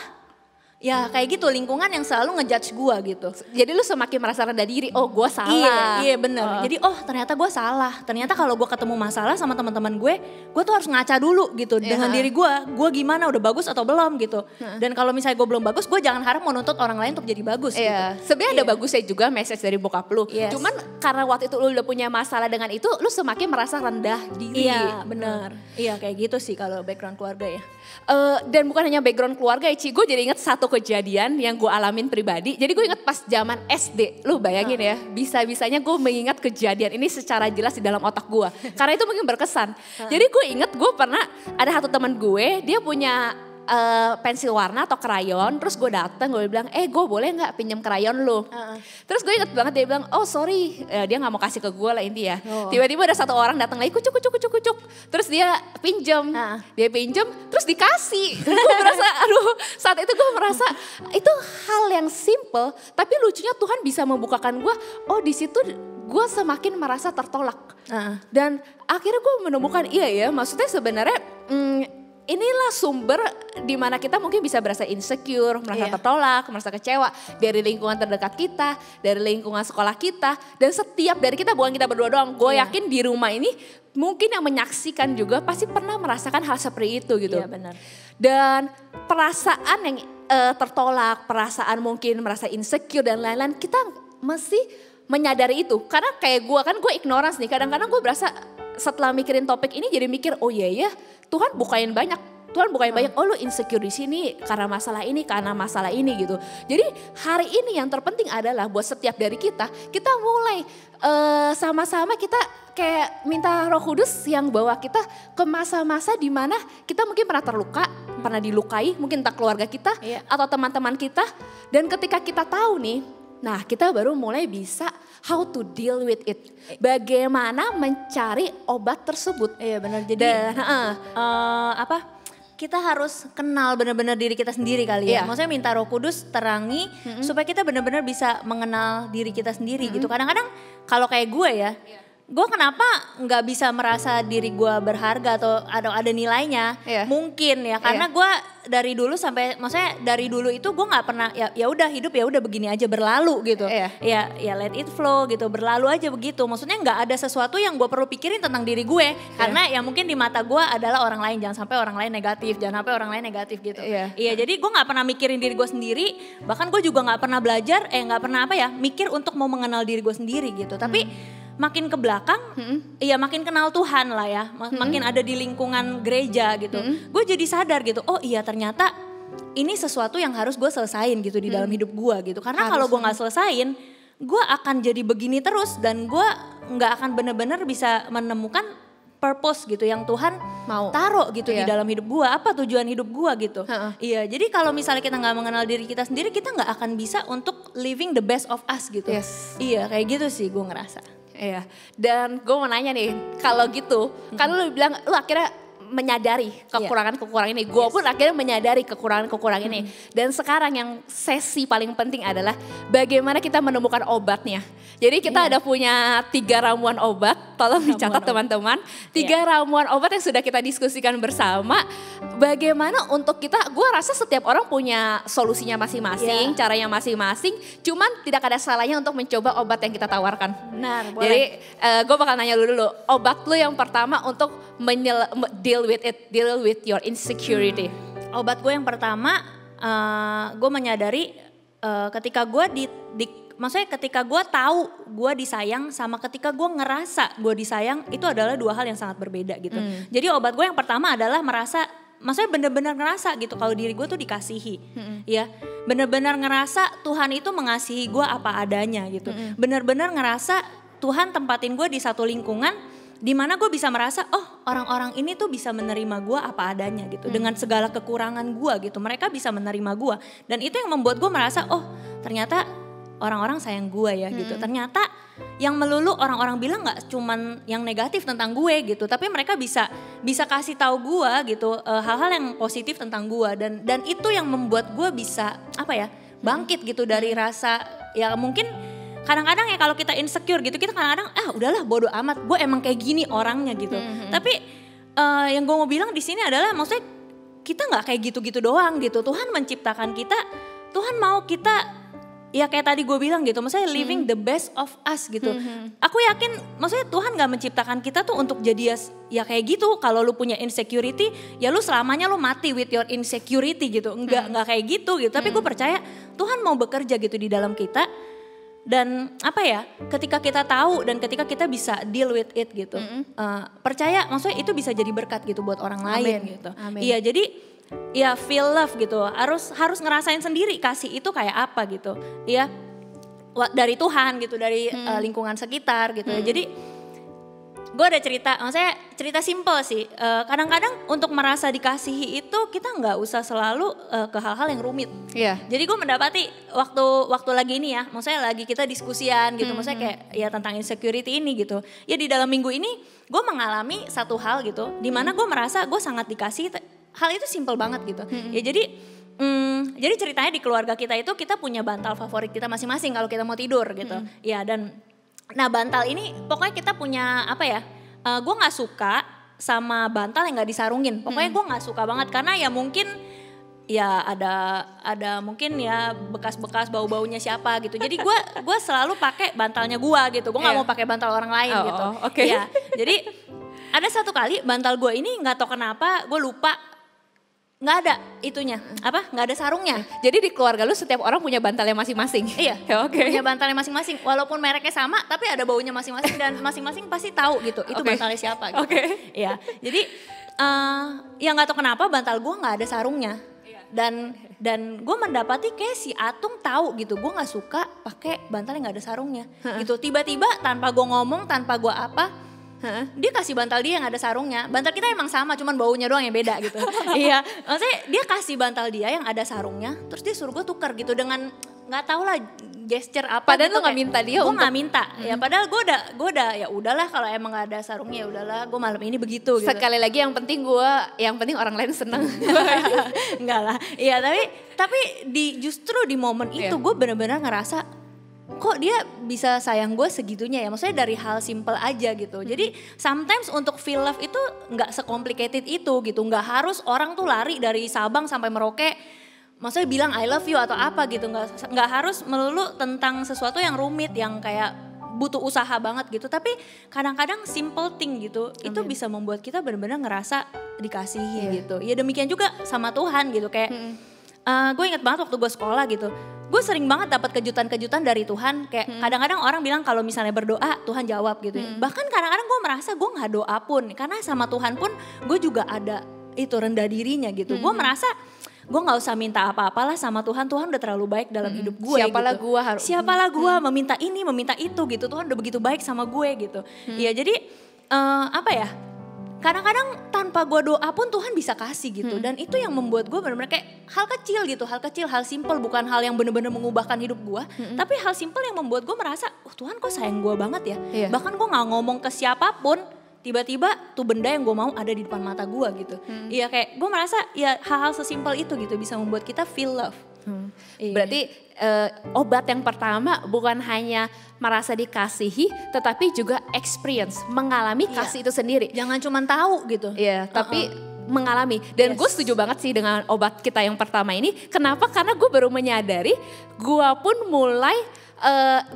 ya kayak gitu, lingkungan yang selalu ngejudge gue gitu. Jadi lu semakin merasa rendah diri, oh gue salah. Iya bener. Jadi ternyata gue salah. Ternyata kalau gue ketemu masalah sama teman-teman gue tuh harus ngaca dulu gitu dengan diri gue gimana, udah bagus atau belum gitu. Dan kalau misalnya gue belum bagus, gue jangan harap menuntut orang lain untuk jadi bagus gitu. Sebenarnya ada bagusnya juga message dari bokap lu. Cuman karena waktu itu lu udah punya masalah dengan itu, lu semakin merasa rendah diri. Iya bener. Iya kayak gitu sih kalau background keluarga ya. Dan bukan hanya background keluarga ya Ci, gue jadi inget satu kejadian yang gue alamin pribadi. Jadi gue inget pas zaman SD, lu bayangin ya, bisa-bisanya gue mengingat kejadian ini secara jelas di dalam otak gue. Karena itu mungkin berkesan. Jadi gue inget gue pernah ada satu teman gue, dia punya pensil warna atau krayon, terus gue datang, gue bilang, gue boleh nggak pinjam krayon lu? Terus gue inget banget dia bilang, oh sorry, dia nggak mau kasih ke gue lah intinya. Tiba-tiba ada satu orang datang lagi, kucuk, terus dia pinjam, terus dikasih. Gue merasa, saat itu gue merasa itu hal yang simple, tapi lucunya Tuhan bisa membukakan gue, di situ gue semakin merasa tertolak. Dan akhirnya gue menemukan, iya ya, maksudnya sebenarnya inilah sumber di mana kita mungkin bisa berasa insecure, merasa tertolak, merasa kecewa dari lingkungan terdekat kita, dari lingkungan sekolah kita, dan setiap dari kita, bukan kita berdua doang. Gue yakin di rumah ini mungkin yang menyaksikan juga pasti pernah merasakan hal seperti itu gitu. Iya benar. Dan perasaan yang tertolak, perasaan mungkin merasa insecure dan lain-lain, kita mesti menyadari itu. Karena kayak gue ignorance nih, kadang-kadang gue berasa setelah mikirin topik ini jadi mikir, oh iya ya, Tuhan bukain banyak. Oh lu insecure di sini karena masalah ini gitu. Jadi hari ini yang terpenting adalah buat setiap dari kita mulai sama-sama kita kayak minta Roh Kudus yang bawa kita ke masa-masa di mana kita mungkin pernah terluka, pernah dilukai, mungkin entah keluarga kita atau teman-teman kita. Dan ketika kita tahu nih, nah kita baru mulai bisa how to deal with it. Bagaimana mencari obat tersebut. Iya benar. Jadi kita harus kenal benar-benar diri kita sendiri kali ya. Maksudnya minta Roh Kudus terangi supaya kita benar-benar bisa mengenal diri kita sendiri gitu. Kadang-kadang kalau kayak gue ya, gue kenapa nggak bisa merasa diri gue berharga atau ada nilainya? Mungkin ya karena gue dari dulu itu gue nggak pernah ya udah hidup ya udah begini aja berlalu gitu. Ya let it flow gitu, berlalu aja begitu. Maksudnya nggak ada sesuatu yang gue perlu pikirin tentang diri gue karena ya mungkin di mata gue adalah orang lain, jangan sampai orang lain negatif gitu. Iya jadi gue nggak pernah mikirin diri gue sendiri, bahkan gue juga nggak pernah belajar nggak pernah mikir untuk mau mengenal diri gue sendiri gitu. Tapi makin ke belakang, ya makin kenal Tuhan lah ya, makin ada di lingkungan gereja gitu. Gue jadi sadar gitu, oh iya ternyata ini sesuatu yang harus gue selesain gitu di dalam hidup gue gitu. Karena kalau gue gak selesain, gue akan jadi begini terus dan gue gak akan benar-benar bisa menemukan purpose gitu yang Tuhan mau taruh gitu di dalam hidup gue. Apa tujuan hidup gue gitu. Iya, jadi kalau misalnya kita gak mengenal diri kita sendiri, kita gak akan bisa untuk living the best of us gitu. Iya, kayak gitu sih gue ngerasa. Iya, dan gue mau nanya nih, kalau gitu, kan lu bilang lu akhirnya menyadari kekurangan-kekurangan ini. Gue pun akhirnya menyadari kekurangan-kekurangan ini. Dan sekarang yang sesi paling penting adalah bagaimana kita menemukan obatnya. Jadi kita ada punya 3 ramuan obat, tolong dicatat teman-teman. 3 ramuan obat yang sudah kita diskusikan bersama. Bagaimana untuk kita, gue rasa setiap orang punya solusinya masing-masing, caranya masing-masing. Cuman tidak ada salahnya untuk mencoba obat yang kita tawarkan. Benar, boleh. Jadi gue bakal nanya lu dulu, obat lu yang pertama untuk deal with your insecurity. Obat gue yang pertama, gue menyadari ketika gue maksudnya ketika gue tahu gue disayang sama ketika gue ngerasa gue disayang, itu adalah 2 hal yang sangat berbeda gitu. Jadi obat gue yang pertama adalah merasa, maksudnya benar-benar ngerasa gitu kalau diri gue tuh dikasihi, ya benar-benar ngerasa Tuhan itu mengasihi gue apa adanya gitu. Benar-benar ngerasa Tuhan tempatin gue di satu lingkungan di mana gue bisa merasa, oh orang-orang ini tuh bisa menerima gue apa adanya gitu. Dengan segala kekurangan gue gitu, mereka bisa menerima gue. Dan itu yang membuat gue merasa, oh ternyata orang-orang sayang gue ya gitu. Ternyata yang melulu orang-orang bilang gak cuman yang negatif tentang gue gitu. Tapi mereka bisa kasih tahu gue gitu hal-hal yang positif tentang gue. Dan itu yang membuat gue bisa bangkit gitu dari rasa, ya mungkin kadang-kadang ya kalau kita insecure gitu, kita kadang-kadang udahlah bodo amat, gue emang kayak gini orangnya gitu. Tapi yang gue mau bilang di sini adalah maksudnya kita nggak kayak gitu-gitu doang gitu. Tuhan menciptakan kita, Tuhan mau kita ya kayak tadi gue bilang gitu, maksudnya living the best of us gitu. Aku yakin, maksudnya Tuhan gak menciptakan kita tuh untuk jadi ya kayak gitu. Kalau lu punya insecurity, ya lu selamanya lu mati with your insecurity gitu. Enggak kayak gitu gitu. Tapi gue percaya Tuhan mau bekerja gitu di dalam kita. Dan apa ya, ketika kita tahu dan ketika kita bisa deal with it gitu. Percaya, maksudnya itu bisa jadi berkat gitu buat orang lain gitu. Iya, jadi ya feel love gitu, harus ngerasain sendiri kasih itu kayak apa gitu, ya dari Tuhan gitu, dari lingkungan sekitar gitu. Jadi gue ada cerita, maksudnya cerita simple sih. Kadang-kadang untuk merasa dikasihi itu kita nggak usah selalu ke hal-hal yang rumit. Jadi gue mendapati waktu lagi ini ya, maksudnya lagi kita diskusian gitu, maksudnya kayak ya tentang insecurity ini gitu. Ya di dalam minggu ini gue mengalami satu hal gitu, dimana gue merasa gue sangat dikasihi. Hal itu simple banget gitu. Ya jadi ceritanya di keluarga kita itu kita punya bantal favorit kita masing-masing kalau kita mau tidur gitu. Ya dan nah bantal ini pokoknya kita punya apa ya? Gue nggak suka sama bantal yang nggak disarungin. Pokoknya gue nggak suka banget karena ya mungkin ya ada mungkin ya bekas-bekas bau-baunya siapa gitu. Jadi gue selalu pakai bantalnya gue gitu. Gue nggak mau pakai bantal orang lain gitu. Ya, jadi ada satu kali bantal gue ini nggak tahu kenapa gue lupa. Nggak ada itunya, nggak ada sarungnya. Jadi di keluarga lu setiap orang punya bantalnya masing-masing? Iya, punya bantalnya masing-masing. Walaupun mereknya sama, tapi ada baunya masing-masing dan masing-masing pasti tahu gitu, itu bantalnya siapa gitu. Iya, jadi ya nggak tahu kenapa bantal gue nggak ada sarungnya. Dan gue mendapati kayak si Atung tahu gitu, gue nggak suka pakai bantal yang nggak ada sarungnya. Gitu, tiba-tiba tanpa gue ngomong, tanpa gue apa. Dia kasih bantal dia yang ada sarungnya. Bantal kita emang sama, cuman baunya doang yang beda gitu. Iya, maksudnya dia kasih bantal dia yang ada sarungnya, terus dia suruh gue tuker gitu dengan nggak tahu lah gesture apa. Padahal gitu, lu nggak minta dia. Gue nggak minta. Ya padahal gue udah ya udahlah kalau emang nggak ada sarungnya ya udahlah. Gue malam ini begitu. Gitu. Sekali lagi yang penting orang lain seneng. Enggak lah. Iya tapi justru di momen itu gue benar-benar ngerasa kok dia bisa sayang gue segitunya ya, maksudnya dari hal simple aja gitu. Jadi sometimes untuk feel love itu nggak secomplicated itu gitu, nggak harus orang tuh lari dari Sabang sampai Merauke, maksudnya bilang I love you atau apa gitu, nggak harus melulu tentang sesuatu yang rumit yang kayak butuh usaha banget gitu. Tapi kadang-kadang simple thing gitu, itu bisa membuat kita benar-benar ngerasa dikasihi gitu. Ya demikian juga sama Tuhan gitu kayak. Gue inget banget waktu gue sekolah gitu, gue sering banget dapat kejutan-kejutan dari Tuhan. Kayak kadang-kadang orang bilang kalau misalnya berdoa Tuhan jawab gitu. Bahkan kadang-kadang gue merasa gue nggak doa pun, karena sama Tuhan pun gue juga ada itu rendah dirinya gitu. Gue merasa gue nggak usah minta apa-apalah sama Tuhan. Tuhan udah terlalu baik dalam hidup gue. Siapalah gue meminta ini, meminta itu gitu. Tuhan udah begitu baik sama gue gitu. Ya jadi apa ya? Kadang-kadang tanpa gue doa pun Tuhan bisa kasih gitu. Dan itu yang membuat gue benar-benar kayak hal kecil gitu. Hal simple, bukan hal yang benar-benar mengubahkan hidup gue. Tapi hal simple yang membuat gue merasa, Tuhan kok sayang gue banget ya. Bahkan gue gak ngomong ke siapapun, tiba-tiba tuh benda yang gue mau ada di depan mata gue gitu. Iya kayak gue merasa ya hal-hal sesimpel itu gitu bisa membuat kita feel love. Berarti obat yang pertama bukan hanya merasa dikasihi, tetapi juga experience, mengalami kasih itu sendiri. Jangan cuma tahu gitu. Iya, tapi mengalami. Dan gue setuju banget sih dengan obat kita yang pertama ini. Kenapa? Karena gue baru menyadari, gue pun mulai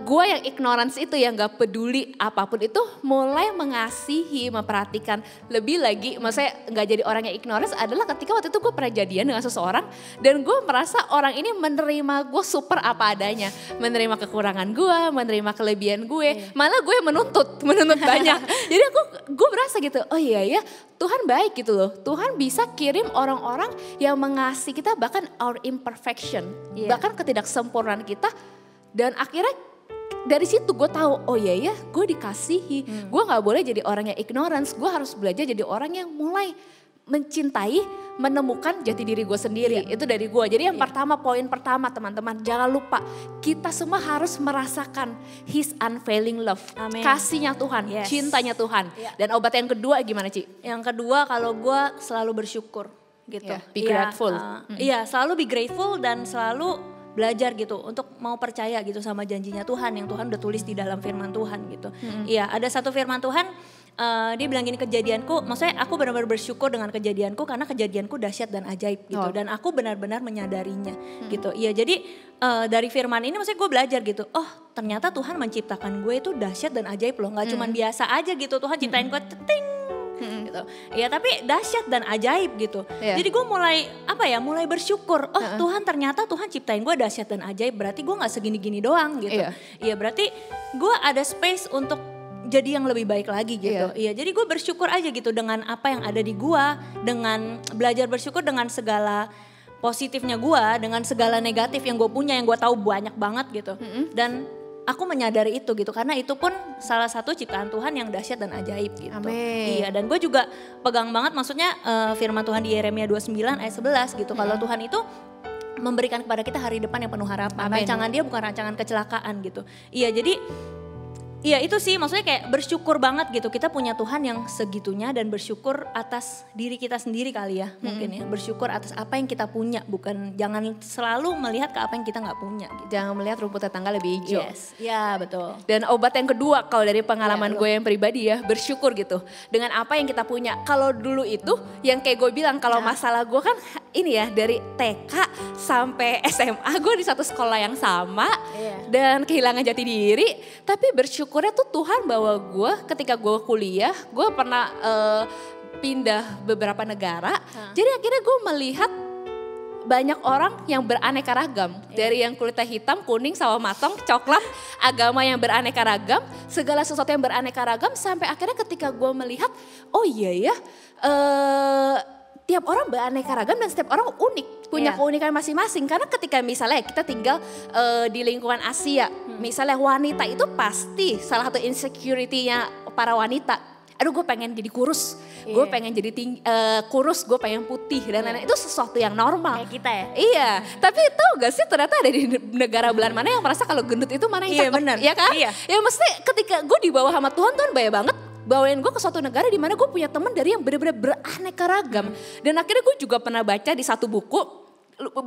gue yang ignorance itu, yang gak peduli apapun itu, mulai mengasihi, memperhatikan lebih lagi. Maksudnya gak jadi orang yang ignorance adalah ketika waktu itu gue pernah jadian dengan seseorang dan gue merasa orang ini menerima gue super apa adanya, menerima kekurangan gue, menerima kelebihan gue, malah gue menuntut banyak. Jadi gue berasa gitu, oh iya ya Tuhan baik gitu loh. Tuhan bisa kirim orang-orang yang mengasihi kita bahkan our imperfection, bahkan ketidaksempurnaan kita. Dan akhirnya dari situ gue tahu, oh iya ya gue dikasihi. Gue gak boleh jadi orang yang ignorance, gue harus belajar jadi orang yang mulai mencintai, menemukan jati diri gue sendiri. Itu dari gue. Jadi yang pertama, poin pertama teman-teman, jangan lupa kita semua harus merasakan His unfailing love. Amen. Kasihnya Tuhan, cintanya Tuhan. Dan obat yang kedua gimana Ci? Yang kedua kalau gue selalu bersyukur gitu. Be grateful. Iya selalu be grateful dan selalu belajar gitu untuk mau percaya gitu sama janjinya Tuhan yang Tuhan udah tulis di dalam firman Tuhan gitu. Iya ada satu firman Tuhan dia bilang gini, kejadianku, maksudnya aku benar-benar bersyukur dengan kejadianku karena kejadianku dahsyat dan ajaib gitu. Dan aku benar-benar menyadarinya gitu. Iya, jadi dari firman ini maksudnya gue belajar gitu. Oh, ternyata Tuhan menciptakan gue itu dahsyat dan ajaib loh. Gak cuman biasa aja gitu. Tuhan ciptain gue ceting gitu. Ya tapi dahsyat dan ajaib gitu. Jadi gue mulai bersyukur. Oh, Tuhan ternyata Tuhan ciptain gue dahsyat dan ajaib. Berarti gue gak segini-gini doang gitu. Iya, berarti gue ada space untuk jadi yang lebih baik lagi gitu. Iya, jadi gue bersyukur aja gitu dengan apa yang ada di gue, dengan belajar bersyukur dengan segala positifnya gue, dengan segala negatif yang gue punya, yang gue tahu banyak banget gitu. Dan aku menyadari itu gitu, karena itu pun salah satu ciptaan Tuhan yang dahsyat dan ajaib gitu. Amin. Iya, dan gue juga pegang banget maksudnya firman Tuhan di Yeremia 29 ayat 11 gitu. Kalau Tuhan itu memberikan kepada kita hari depan yang penuh harapan. Rancangan dia bukan rancangan kecelakaan gitu. Iya, jadi iya itu sih, maksudnya kayak bersyukur banget gitu. Kita punya Tuhan yang segitunya dan bersyukur atas diri kita sendiri kali ya mungkin ya. Bersyukur atas apa yang kita punya, jangan selalu melihat ke apa yang kita gak punya gitu. Jangan melihat rumput tetangga lebih hijau. Yes, ya betul. Dan obat yang kedua kalau dari pengalaman gue yang pribadi ya, bersyukur gitu. Dengan apa yang kita punya. Kalau dulu itu yang kayak gue bilang, kalau masalah gue kan ini ya, dari TK sampai SMA gue di satu sekolah yang sama. Dan kehilangan jati diri. Tapi bersyukurnya tuh Tuhan bawa gue ketika gue kuliah, gue pernah pindah beberapa negara. Jadi akhirnya gue melihat banyak orang yang beraneka ragam. Dari yang kulitnya hitam, kuning, sawo matang, coklat, agama yang beraneka ragam, segala sesuatu yang beraneka ragam. Sampai akhirnya ketika gue melihat, oh iya ya, tiap orang beraneka ragam dan setiap orang unik, punya keunikan masing-masing. Karena ketika misalnya kita tinggal di lingkungan Asia, misalnya wanita itu pasti salah satu insecurity-nya para wanita. Aduh, gue pengen jadi kurus, gue pengen jadi kurus, gue pengen putih dan lain-lain. Itu sesuatu yang normal. Kayak kita ya. Iya, tapi tahu gak sih ternyata ada di negara belahan mana yang merasa kalau gendut itu mana yang cakep. Iya benar. Iya kan? Iya. Ya mesti ketika gue dibawa sama Tuhan banyak banget. Bawain gue ke suatu negara di mana gue punya teman dari yang benar-benar beraneka ragam. Dan akhirnya gue juga pernah baca di satu buku,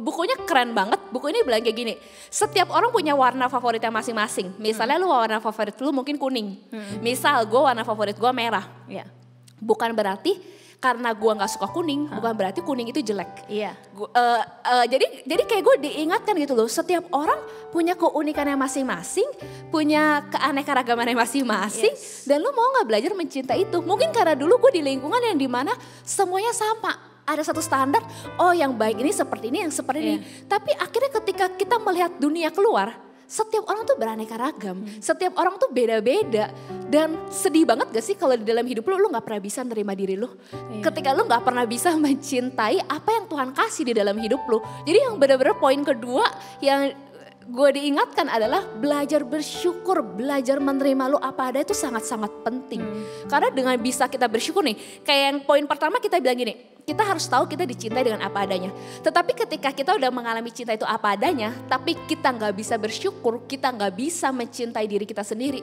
bukunya keren banget. Buku ini bilang kayak gini, setiap orang punya warna favoritnya masing-masing. Misalnya lu warna favorit lu mungkin kuning. Misal gue warna favorit gue merah. Bukan berarti karena gue nggak suka kuning, bukan berarti kuning itu jelek. Jadi kayak gue diingatkan gitu loh, setiap orang punya keunikannya masing-masing, punya keanekaragamannya masing-masing, dan lu mau nggak belajar mencintai itu? Mungkin karena dulu gue di lingkungan yang dimana semuanya sama, ada satu standar, oh yang baik ini seperti ini, yang seperti ini. Tapi akhirnya ketika kita melihat dunia keluar, setiap orang tuh beraneka ragam, setiap orang tuh beda-beda. Dan sedih banget gak sih kalau di dalam hidup lu gak pernah bisa nerima diri lu. Ketika lu gak pernah bisa mencintai apa yang Tuhan kasih di dalam hidup lu. Jadi yang benar-benar poin kedua yang gue diingatkan adalah belajar bersyukur, belajar menerima lu apa ada itu sangat-sangat penting. Karena dengan bisa kita bersyukur nih, kayak yang poin pertama kita bilang gini, kita harus tahu kita dicintai dengan apa adanya. Tetapi ketika kita udah mengalami cinta itu apa adanya, tapi kita gak bisa bersyukur, kita gak bisa mencintai diri kita sendiri.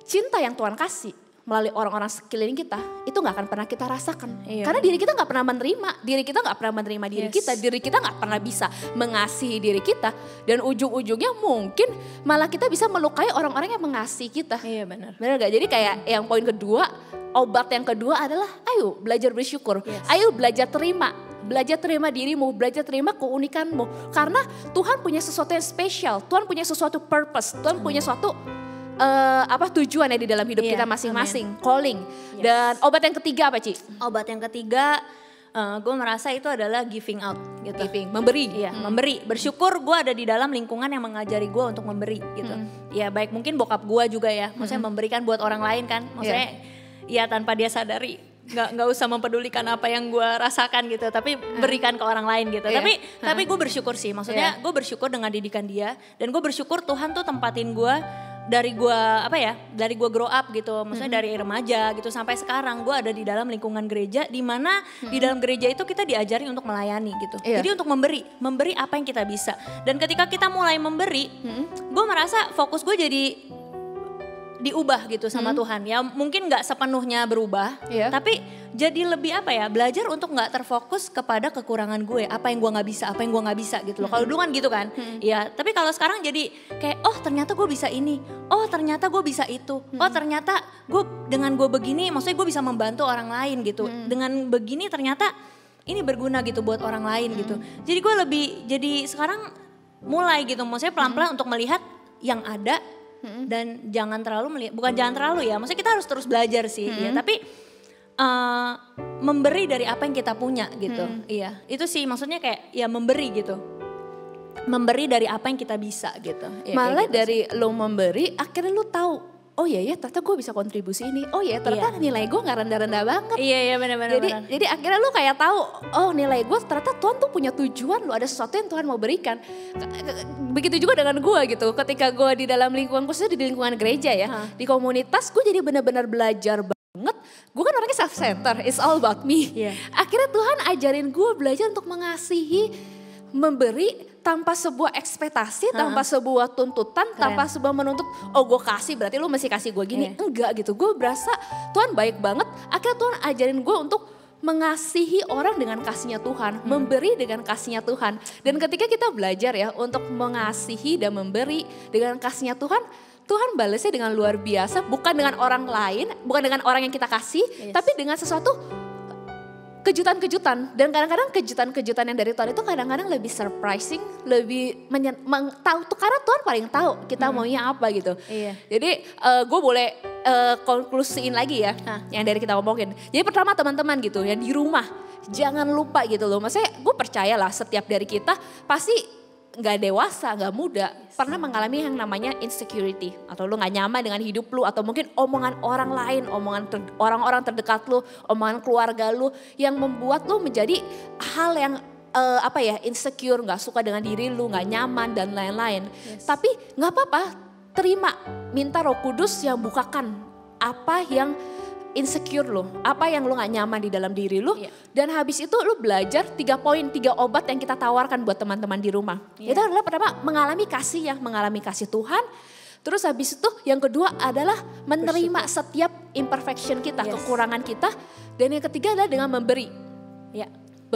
Cinta yang Tuhan kasih melalui orang-orang sekeliling kita, itu gak akan pernah kita rasakan. Karena diri kita gak pernah menerima, diri kita gak pernah menerima diri kita, diri kita gak pernah bisa mengasihi diri kita. Dan ujung-ujungnya mungkin malah kita bisa melukai orang-orang yang mengasihi kita. Iya benar. Benar gak? Jadi kayak yang poin kedua, obat yang kedua adalah ayo belajar bersyukur. Ayo belajar terima. Belajar terima dirimu, belajar terima keunikanmu. Karena Tuhan punya sesuatu yang spesial, Tuhan punya sesuatu purpose, Tuhan punya suatu tujuan ya di dalam hidup kita masing-masing, calling. Dan obat yang ketiga apa Ci? Obat yang ketiga gue merasa itu adalah giving out gitu. Giving, memberi. Iya, memberi. Bersyukur gue ada di dalam lingkungan yang mengajari gue untuk memberi gitu. Ya baik mungkin bokap gue juga ya, maksudnya memberikan buat orang lain kan. Maksudnya ya tanpa dia sadari, nggak usah mempedulikan apa yang gue rasakan gitu, tapi berikan ke orang lain gitu. Tapi gue bersyukur sih, maksudnya gue bersyukur dengan didikan dia, dan gue bersyukur Tuhan tuh tempatin gue dari gue grow up gitu, maksudnya dari remaja gitu sampai sekarang gue ada di dalam lingkungan gereja, di mana di dalam gereja itu kita diajari untuk melayani gitu. Jadi untuk memberi apa yang kita bisa. Dan ketika kita mulai memberi, gue merasa fokus gue jadi diubah gitu sama Tuhan. Ya mungkin nggak sepenuhnya berubah, tapi jadi lebih belajar untuk nggak terfokus kepada kekurangan gue, apa yang gue nggak bisa gitu loh. Kalau dulu kan gitu kan, ya. Tapi kalau sekarang jadi kayak, oh ternyata gue bisa ini, oh ternyata gue bisa itu, oh ternyata dengan gue begini, maksudnya gue bisa membantu orang lain gitu. Dengan begini ternyata ini berguna gitu buat orang lain gitu. Jadi gue jadi sekarang mulai gitu, maksudnya pelan-pelan untuk melihat yang ada. Dan jangan terlalu bukan jangan terlalu ya, maksudnya kita harus terus belajar sih ya, tapi memberi dari apa yang kita punya gitu. Iya, itu sih maksudnya kayak ya memberi gitu. Memberi dari apa yang kita bisa gitu. Ya, malah gitu dari lo memberi akhirnya lo tahu, oh iya ya ternyata gue bisa kontribusi ini. Oh iya ternyata nilai gue gak rendah-rendah banget. Iya benar-benar. Jadi akhirnya lu kayak tahu, oh nilai gue ternyata Tuhan tuh punya tujuan, lu ada sesuatu yang Tuhan mau berikan. Begitu juga dengan gue gitu. Ketika gue di dalam lingkungan, khususnya di lingkungan gereja ya, di komunitas gue jadi benar-benar belajar banget. Gue kan orangnya self-center, it's all about me. Akhirnya Tuhan ajarin gue belajar untuk mengasihi, memberi tanpa sebuah ekspektasi, tanpa sebuah tuntutan, tanpa sebuah menuntut, oh gue kasih berarti lu mesti kasih gue gini. Enggak gitu, gue berasa Tuhan baik banget. Akhirnya Tuhan ajarin gue untuk mengasihi orang dengan kasihnya Tuhan, memberi dengan kasihnya Tuhan. Dan ketika kita belajar ya untuk mengasihi dan memberi dengan kasihnya Tuhan, Tuhan balasnya dengan luar biasa, bukan dengan orang lain, bukan dengan orang yang kita kasih, tapi dengan sesuatu kejutan-kejutan. Dan kadang-kadang kejutan-kejutan yang dari Tuhan itu kadang-kadang lebih surprising, lebih tahu tuh, karena Tuhan paling tahu kita maunya apa gitu. Jadi gue boleh konklusiin lagi ya yang dari kita ngomongin. Jadi pertama teman-teman gitu yang di rumah jangan lupa gitu loh. Maksudnya gue percaya lah setiap dari kita pasti gak dewasa, gak muda, pernah mengalami yang namanya insecurity. Atau lu gak nyaman dengan hidup lu, atau mungkin omongan orang lain, omongan orang-orang terdekat lu, omongan keluarga lu, yang membuat lu menjadi hal yang insecure, gak suka dengan diri lu, gak nyaman dan lain-lain. Tapi gak apa-apa, terima, minta Roh Kudus yang bukakan apa yang insecure lo, apa yang lo gak nyaman di dalam diri lo, dan habis itu lo belajar 3 poin, 3 obat yang kita tawarkan buat teman-teman di rumah. Itu adalah pertama mengalami kasih Tuhan, terus habis itu yang kedua adalah menerima setiap imperfection kita, kekurangan kita, dan yang ketiga adalah dengan memberi.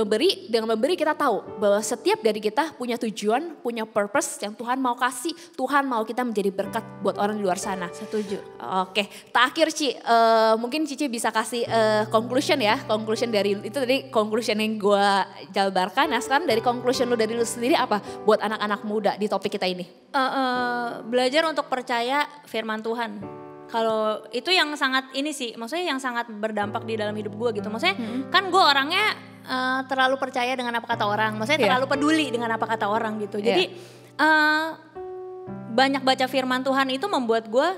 Dengan memberi kita tahu bahwa setiap dari kita punya tujuan, punya purpose yang Tuhan mau kasih. Tuhan mau kita menjadi berkat buat orang di luar sana. Setuju. Oke, terakhir Ci, mungkin Cici bisa kasih conclusion ya. Conclusion dari, itu tadi conclusion yang gue jabarkan. Nah sekarang dari conclusion lu dari lu sendiri apa buat anak-anak muda di topik kita ini? Belajar untuk percaya firman Tuhan. Kalau itu yang sangat ini sih, maksudnya yang sangat berdampak di dalam hidup gue gitu. Maksudnya kan gue orangnya terlalu percaya dengan apa kata orang, maksudnya terlalu peduli dengan apa kata orang gitu. Jadi banyak baca firman Tuhan itu membuat gue,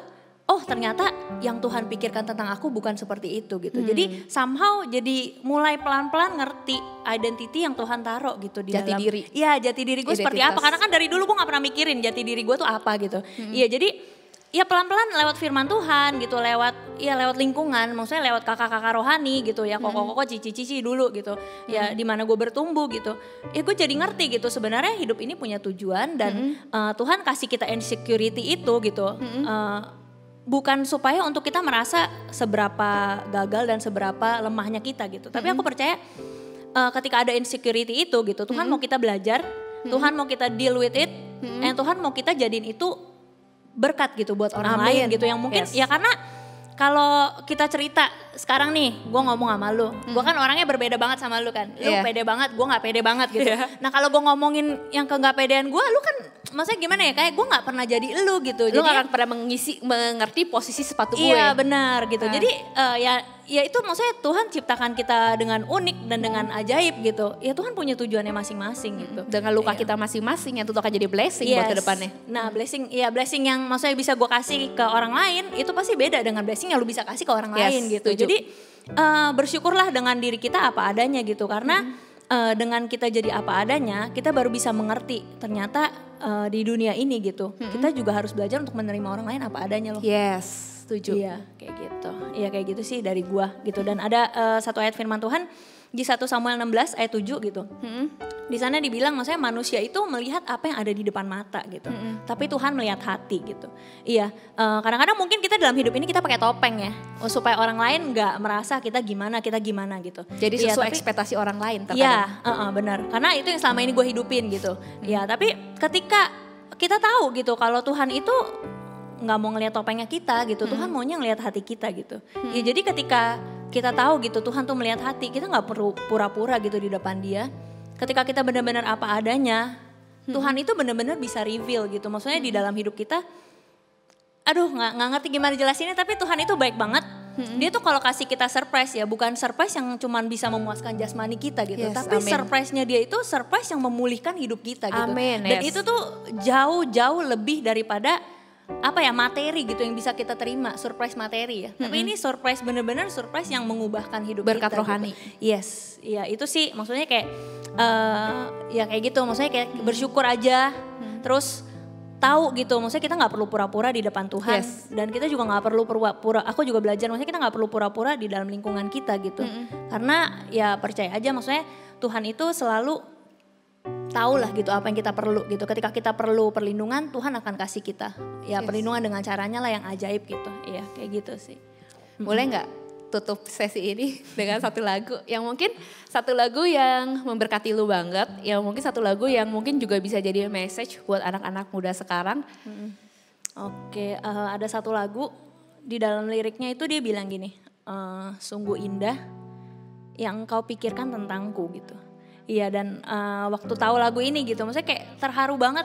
oh ternyata yang Tuhan pikirkan tentang aku bukan seperti itu gitu. Jadi somehow jadi mulai pelan-pelan ngerti identity yang Tuhan taruh gitu di jati dalam diri. Iya, jati diri gue seperti apa, karena kan dari dulu gue gak pernah mikirin jati diri gue tuh apa gitu. Iya, jadi ya pelan-pelan lewat firman Tuhan gitu, lewat lingkungan, maksudnya lewat kakak-kakak rohani gitu ya, koko-koko cici-cici dulu gitu. Ya di mana gue bertumbuh gitu. Ya gue jadi ngerti gitu sebenarnya hidup ini punya tujuan dan Tuhan kasih kita insecurity itu gitu. Bukan supaya untuk kita merasa seberapa gagal dan seberapa lemahnya kita gitu. Tapi aku percaya ketika ada insecurity itu gitu, Tuhan mau kita belajar, Tuhan mau kita deal with it, dan Tuhan mau kita jadiin itu berkat gitu buat orang lain gitu yang mungkin ya, karena kalau kita cerita sekarang nih gue ngomong sama lu, gue kan orangnya berbeda banget sama lu kan, lu pede banget, gue nggak pede banget gitu. Nah kalau gue ngomongin yang ke nggak pedean gue, lu kan maksudnya gimana ya, kayak gue nggak pernah jadi lu gitu. Lu nggak akan pernah mengerti posisi sepatu gue. Iya benar gitu. Jadi ya itu maksudnya Tuhan ciptakan kita dengan unik dan dengan ajaib gitu. Ya Tuhan punya tujuannya masing-masing gitu. Dengan luka kita masing-masing yang tentu akan jadi blessing buat kedepannya. Nah blessing yang maksudnya bisa gue kasih ke orang lain itu pasti beda dengan blessing yang lu bisa kasih ke orang lain gitu. Jadi bersyukurlah dengan diri kita apa adanya gitu, karena dengan kita jadi apa adanya kita baru bisa mengerti ternyata di dunia ini gitu kita juga harus belajar untuk menerima orang lain apa adanya loh. Setuju. Iya kayak gitu. Iya kayak gitu sih dari gua gitu. Dan ada satu ayat firman Tuhan di 1 Samuel 16 ayat 7 gitu. Di sana dibilang maksudnya manusia itu melihat apa yang ada di depan mata gitu. Tapi Tuhan melihat hati gitu. Iya, kadang-kadang mungkin kita dalam hidup ini kita pakai topeng ya. Supaya orang lain gak merasa kita gimana gitu. Jadi Iya, sesuai tapi- ekspektasi orang lain terkadang. Iya, benar. Karena itu yang selama ini gue hidupin gitu. Ya, tapi ketika kita tahu gitu kalau Tuhan itu nggak mau ngelihat topengnya kita gitu, Tuhan maunya ngelihat hati kita gitu. Ya jadi ketika kita tahu gitu Tuhan tuh melihat hati, kita nggak perlu pura-pura gitu di depan Dia. Ketika kita benar-benar apa adanya, Tuhan itu benar-benar bisa reveal gitu. Maksudnya di dalam hidup kita, aduh nggak ngerti gimana jelasinnya, tapi Tuhan itu baik banget. Dia tuh kalau kasih kita surprise ya, bukan surprise yang cuman bisa memuaskan jasmani kita gitu, Yes, tapi amin. surprise-nya dia itu surprise yang memulihkan hidup kita gitu. Amin, Dan yes. itu tuh jauh-jauh lebih daripada apa ya materi gitu yang bisa kita terima, surprise materi ya. Tapi ini surprise bener-bener surprise yang mengubahkan hidup Berkat kita. rohani. Gitu. Yes, iya itu sih maksudnya kayak ya kayak gitu, maksudnya kayak bersyukur aja, terus tahu gitu, maksudnya kita nggak perlu pura-pura di depan Tuhan, Yes. dan kita juga nggak perlu pura-pura. Aku juga belajar, maksudnya kita nggak perlu pura-pura di dalam lingkungan kita gitu, karena ya percaya aja, maksudnya Tuhan itu selalu tahu lah gitu apa yang kita perlu gitu. Ketika kita perlu perlindungan, Tuhan akan kasih kita ya Yes. perlindungan dengan caranya lah yang ajaib gitu. Iya kayak gitu sih. Boleh nggak tutup sesi ini dengan satu lagu yang mungkin satu lagu yang memberkati lu banget, yang mungkin satu lagu yang mungkin juga bisa jadi message buat anak-anak muda sekarang. Oke, ada satu lagu di dalam liriknya itu dia bilang gini, sungguh indah yang kau pikirkan tentangku gitu. Iya, dan waktu tahu lagu ini gitu, maksudnya kayak terharu banget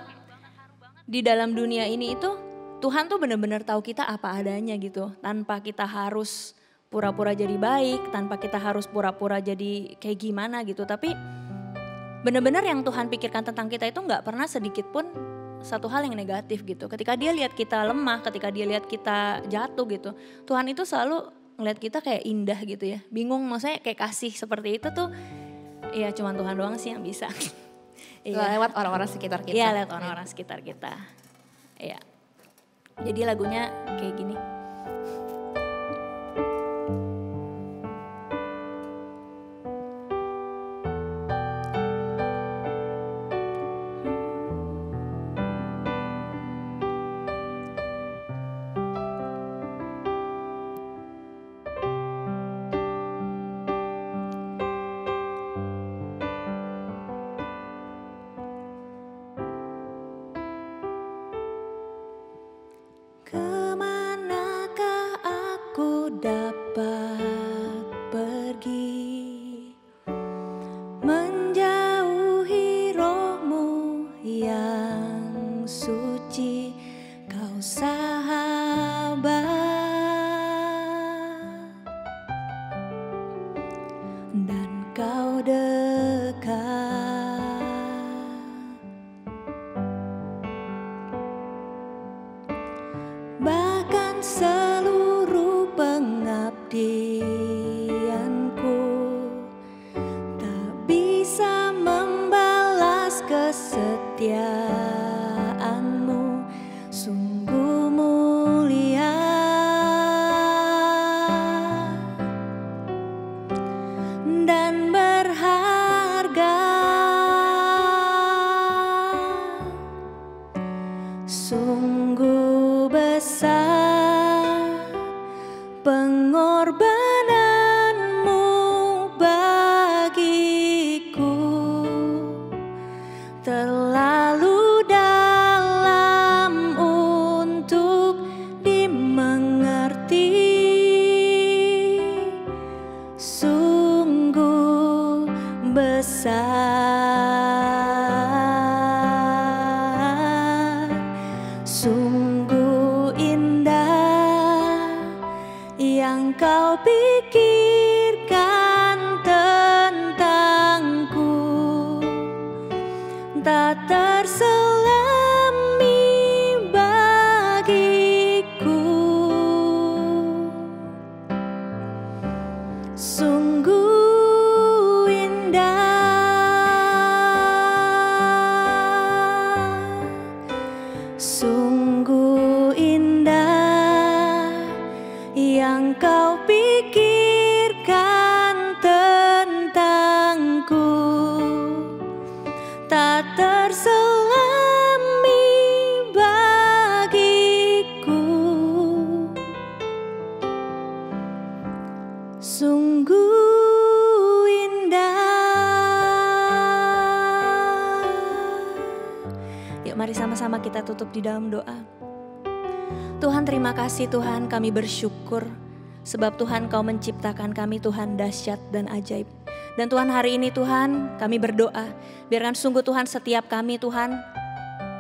di dalam dunia ini itu Tuhan tuh benar-benar tahu kita apa adanya gitu, tanpa kita harus pura-pura jadi baik, tanpa kita harus pura-pura jadi kayak gimana gitu, tapi benar-benar yang Tuhan pikirkan tentang kita itu nggak pernah sedikit pun satu hal yang negatif gitu. Ketika dia lihat kita lemah, ketika dia lihat kita jatuh gitu, Tuhan itu selalu ngeliat kita kayak indah gitu ya. Bingung maksudnya kayak kasih seperti itu tuh, ya cuman Tuhan doang sih yang bisa. Lewat orang-orang sekitar kita. Iya, lewat orang-orang sekitar kita. Iya. Jadi lagunya kayak gini. Kemanakah aku dapat pergi, menjauhi rohmu yang suci, kau sahabat, dan kau dekat. Bahkan seluruh pengabdianku tak bisa membalas kesetiaanmu, sungguh mulia dan berharga. Sungguh besar pengorbananmu bagiku, terlalu dalam untuk dimengerti. Sungguh besar, sungguh indah yang kau pikirkan tentangku, tak terselami bagiku. Sungguh indah, sungguh indah yang kau pikirkan tentang tak terselami bagiku. Sungguh indah. Yuk mari sama-sama kita tutup di dalam doa. Tuhan, terima kasih Tuhan, kami bersyukur sebab Tuhan Kau menciptakan kami Tuhan dahsyat dan ajaib. Dan Tuhan hari ini Tuhan kami berdoa, biarkan sungguh Tuhan setiap kami Tuhan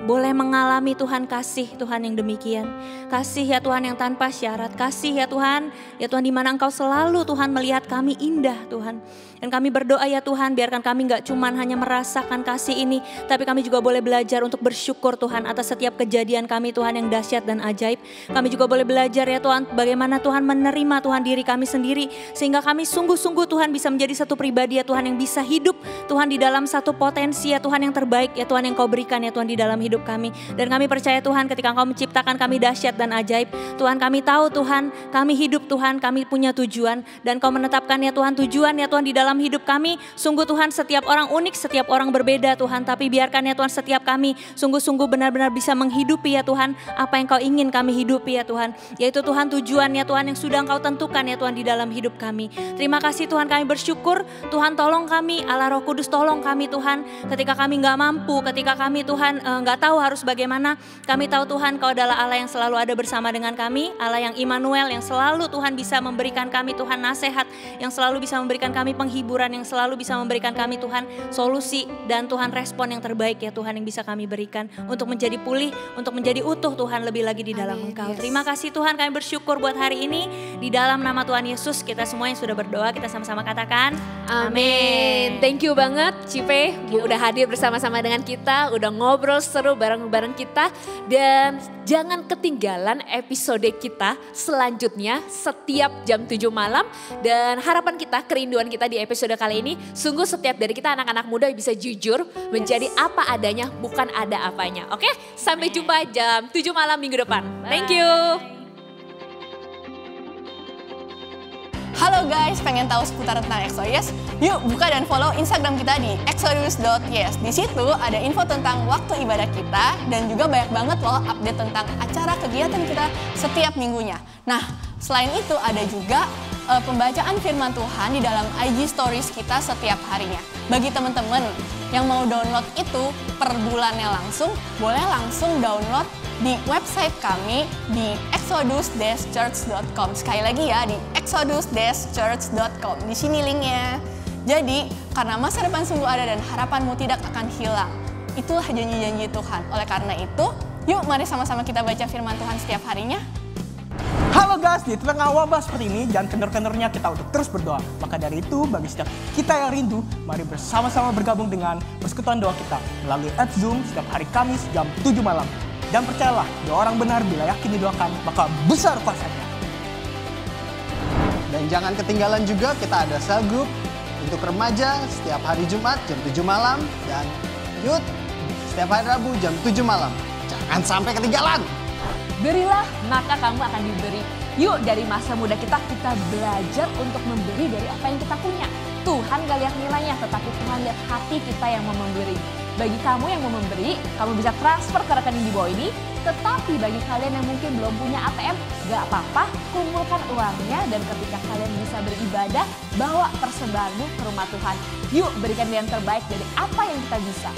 boleh mengalami Tuhan kasih Tuhan yang demikian. Kasih ya Tuhan yang tanpa syarat, kasih ya Tuhan di mana Engkau selalu Tuhan melihat kami indah Tuhan. Dan kami berdoa ya Tuhan, biarkan kami gak cuman hanya merasakan kasih ini, tapi kami juga boleh belajar untuk bersyukur Tuhan atas setiap kejadian kami Tuhan yang dahsyat dan ajaib. Kami juga boleh belajar ya Tuhan, bagaimana Tuhan menerima Tuhan diri kami sendiri, sehingga kami sungguh-sungguh Tuhan bisa menjadi satu pribadi ya Tuhan yang bisa hidup Tuhan di dalam satu potensi ya Tuhan yang terbaik ya Tuhan yang Kau berikan ya Tuhan di dalam hidup kami. Dan kami percaya Tuhan ketika Engkau menciptakan kami dahsyat dan ajaib, Tuhan kami tahu Tuhan, kami hidup Tuhan, kami punya tujuan, dan Kau menetapkan ya Tuhan tujuan ya Tuhan di dalam hidup kami. Sungguh Tuhan setiap orang unik, setiap orang berbeda Tuhan, tapi biarkan ya Tuhan setiap kami sungguh-sungguh benar-benar bisa menghidupi ya Tuhan apa yang Kau ingin kami hidupi ya Tuhan, yaitu Tuhan tujuan ya Tuhan yang sudah Engkau tentukan ya Tuhan di dalam hidup kami. Terima kasih Tuhan, kami bersyukur Tuhan, tolong kami, Allah Roh Kudus tolong kami Tuhan, ketika kami gak mampu, ketika kami Tuhan gak tahu harus bagaimana, kami tahu Tuhan Kau adalah Allah yang selalu ada bersama dengan kami, Allah yang Immanuel, yang selalu Tuhan bisa memberikan kami Tuhan nasihat, yang selalu bisa memberikan kami penghiburan, yang selalu bisa memberikan kami Tuhan solusi dan Tuhan respon yang terbaik ya Tuhan yang bisa kami berikan untuk menjadi pulih, untuk menjadi utuh Tuhan lebih lagi di dalam Engkau. Terima kasih Tuhan, kami bersyukur buat hari ini, di dalam nama Tuhan Yesus kita semua yang sudah berdoa, kita sama-sama katakan amin. Thank you banget Cipe, udah hadir bersama-sama dengan kita, udah ngobrol seru bareng-bareng kita, dan jangan ketinggalan episode kita selanjutnya setiap jam 7 malam. Dan harapan kita, kerinduan kita di episode kali ini, sungguh setiap dari kita anak-anak muda bisa jujur menjadi apa adanya, bukan ada apanya. Oke, sampai jumpa jam 7 malam minggu depan. Thank you. Halo guys, pengen tahu seputar tentang EXO-YES? Yuk buka dan follow Instagram kita di exodus.yes. Di situ ada info tentang waktu ibadah kita dan juga banyak banget loh update tentang acara kegiatan kita setiap minggunya. Nah, selain itu ada juga pembacaan firman Tuhan di dalam IG Stories kita setiap harinya. Bagi teman-teman yang mau download itu per bulannya langsung, boleh langsung download di website kami di exodus-church.com. Sekali lagi ya, di exodus-church.com. Di sini linknya. Jadi, karena masa depan sungguh ada dan harapanmu tidak akan hilang. Itulah janji-janji Tuhan. Oleh karena itu, yuk mari sama-sama kita baca firman Tuhan setiap harinya. Halo guys, di tengah wabah seperti ini, jangan kendor-kendornya kita untuk terus berdoa. Maka dari itu, bagi setiap kita yang rindu, mari bersama-sama bergabung dengan persekutuan doa kita melalui app Zoom setiap hari Kamis jam 7 malam. Dan percayalah, doa orang benar bila yakin didoakan, maka besar kuasanya. Dan jangan ketinggalan juga kita ada cell group untuk remaja setiap hari Jumat jam 7 malam dan youth setiap hari Rabu jam 7 malam. Jangan sampai ketinggalan. Berilah, maka kamu akan diberi. Yuk dari masa muda kita belajar untuk memberi dari apa yang kita punya. Tuhan gak lihat nilainya, tetapi Tuhan lihat hati kita yang mau memberi. Bagi kamu yang mau memberi, kamu bisa transfer ke rekening di bawah ini. Tetapi bagi kalian yang mungkin belum punya ATM, gak apa-apa, kumpulkan uangnya. Dan ketika kalian bisa beribadah, bawa persembahanmu ke rumah Tuhan. Yuk berikan yang terbaik dari apa yang kita bisa.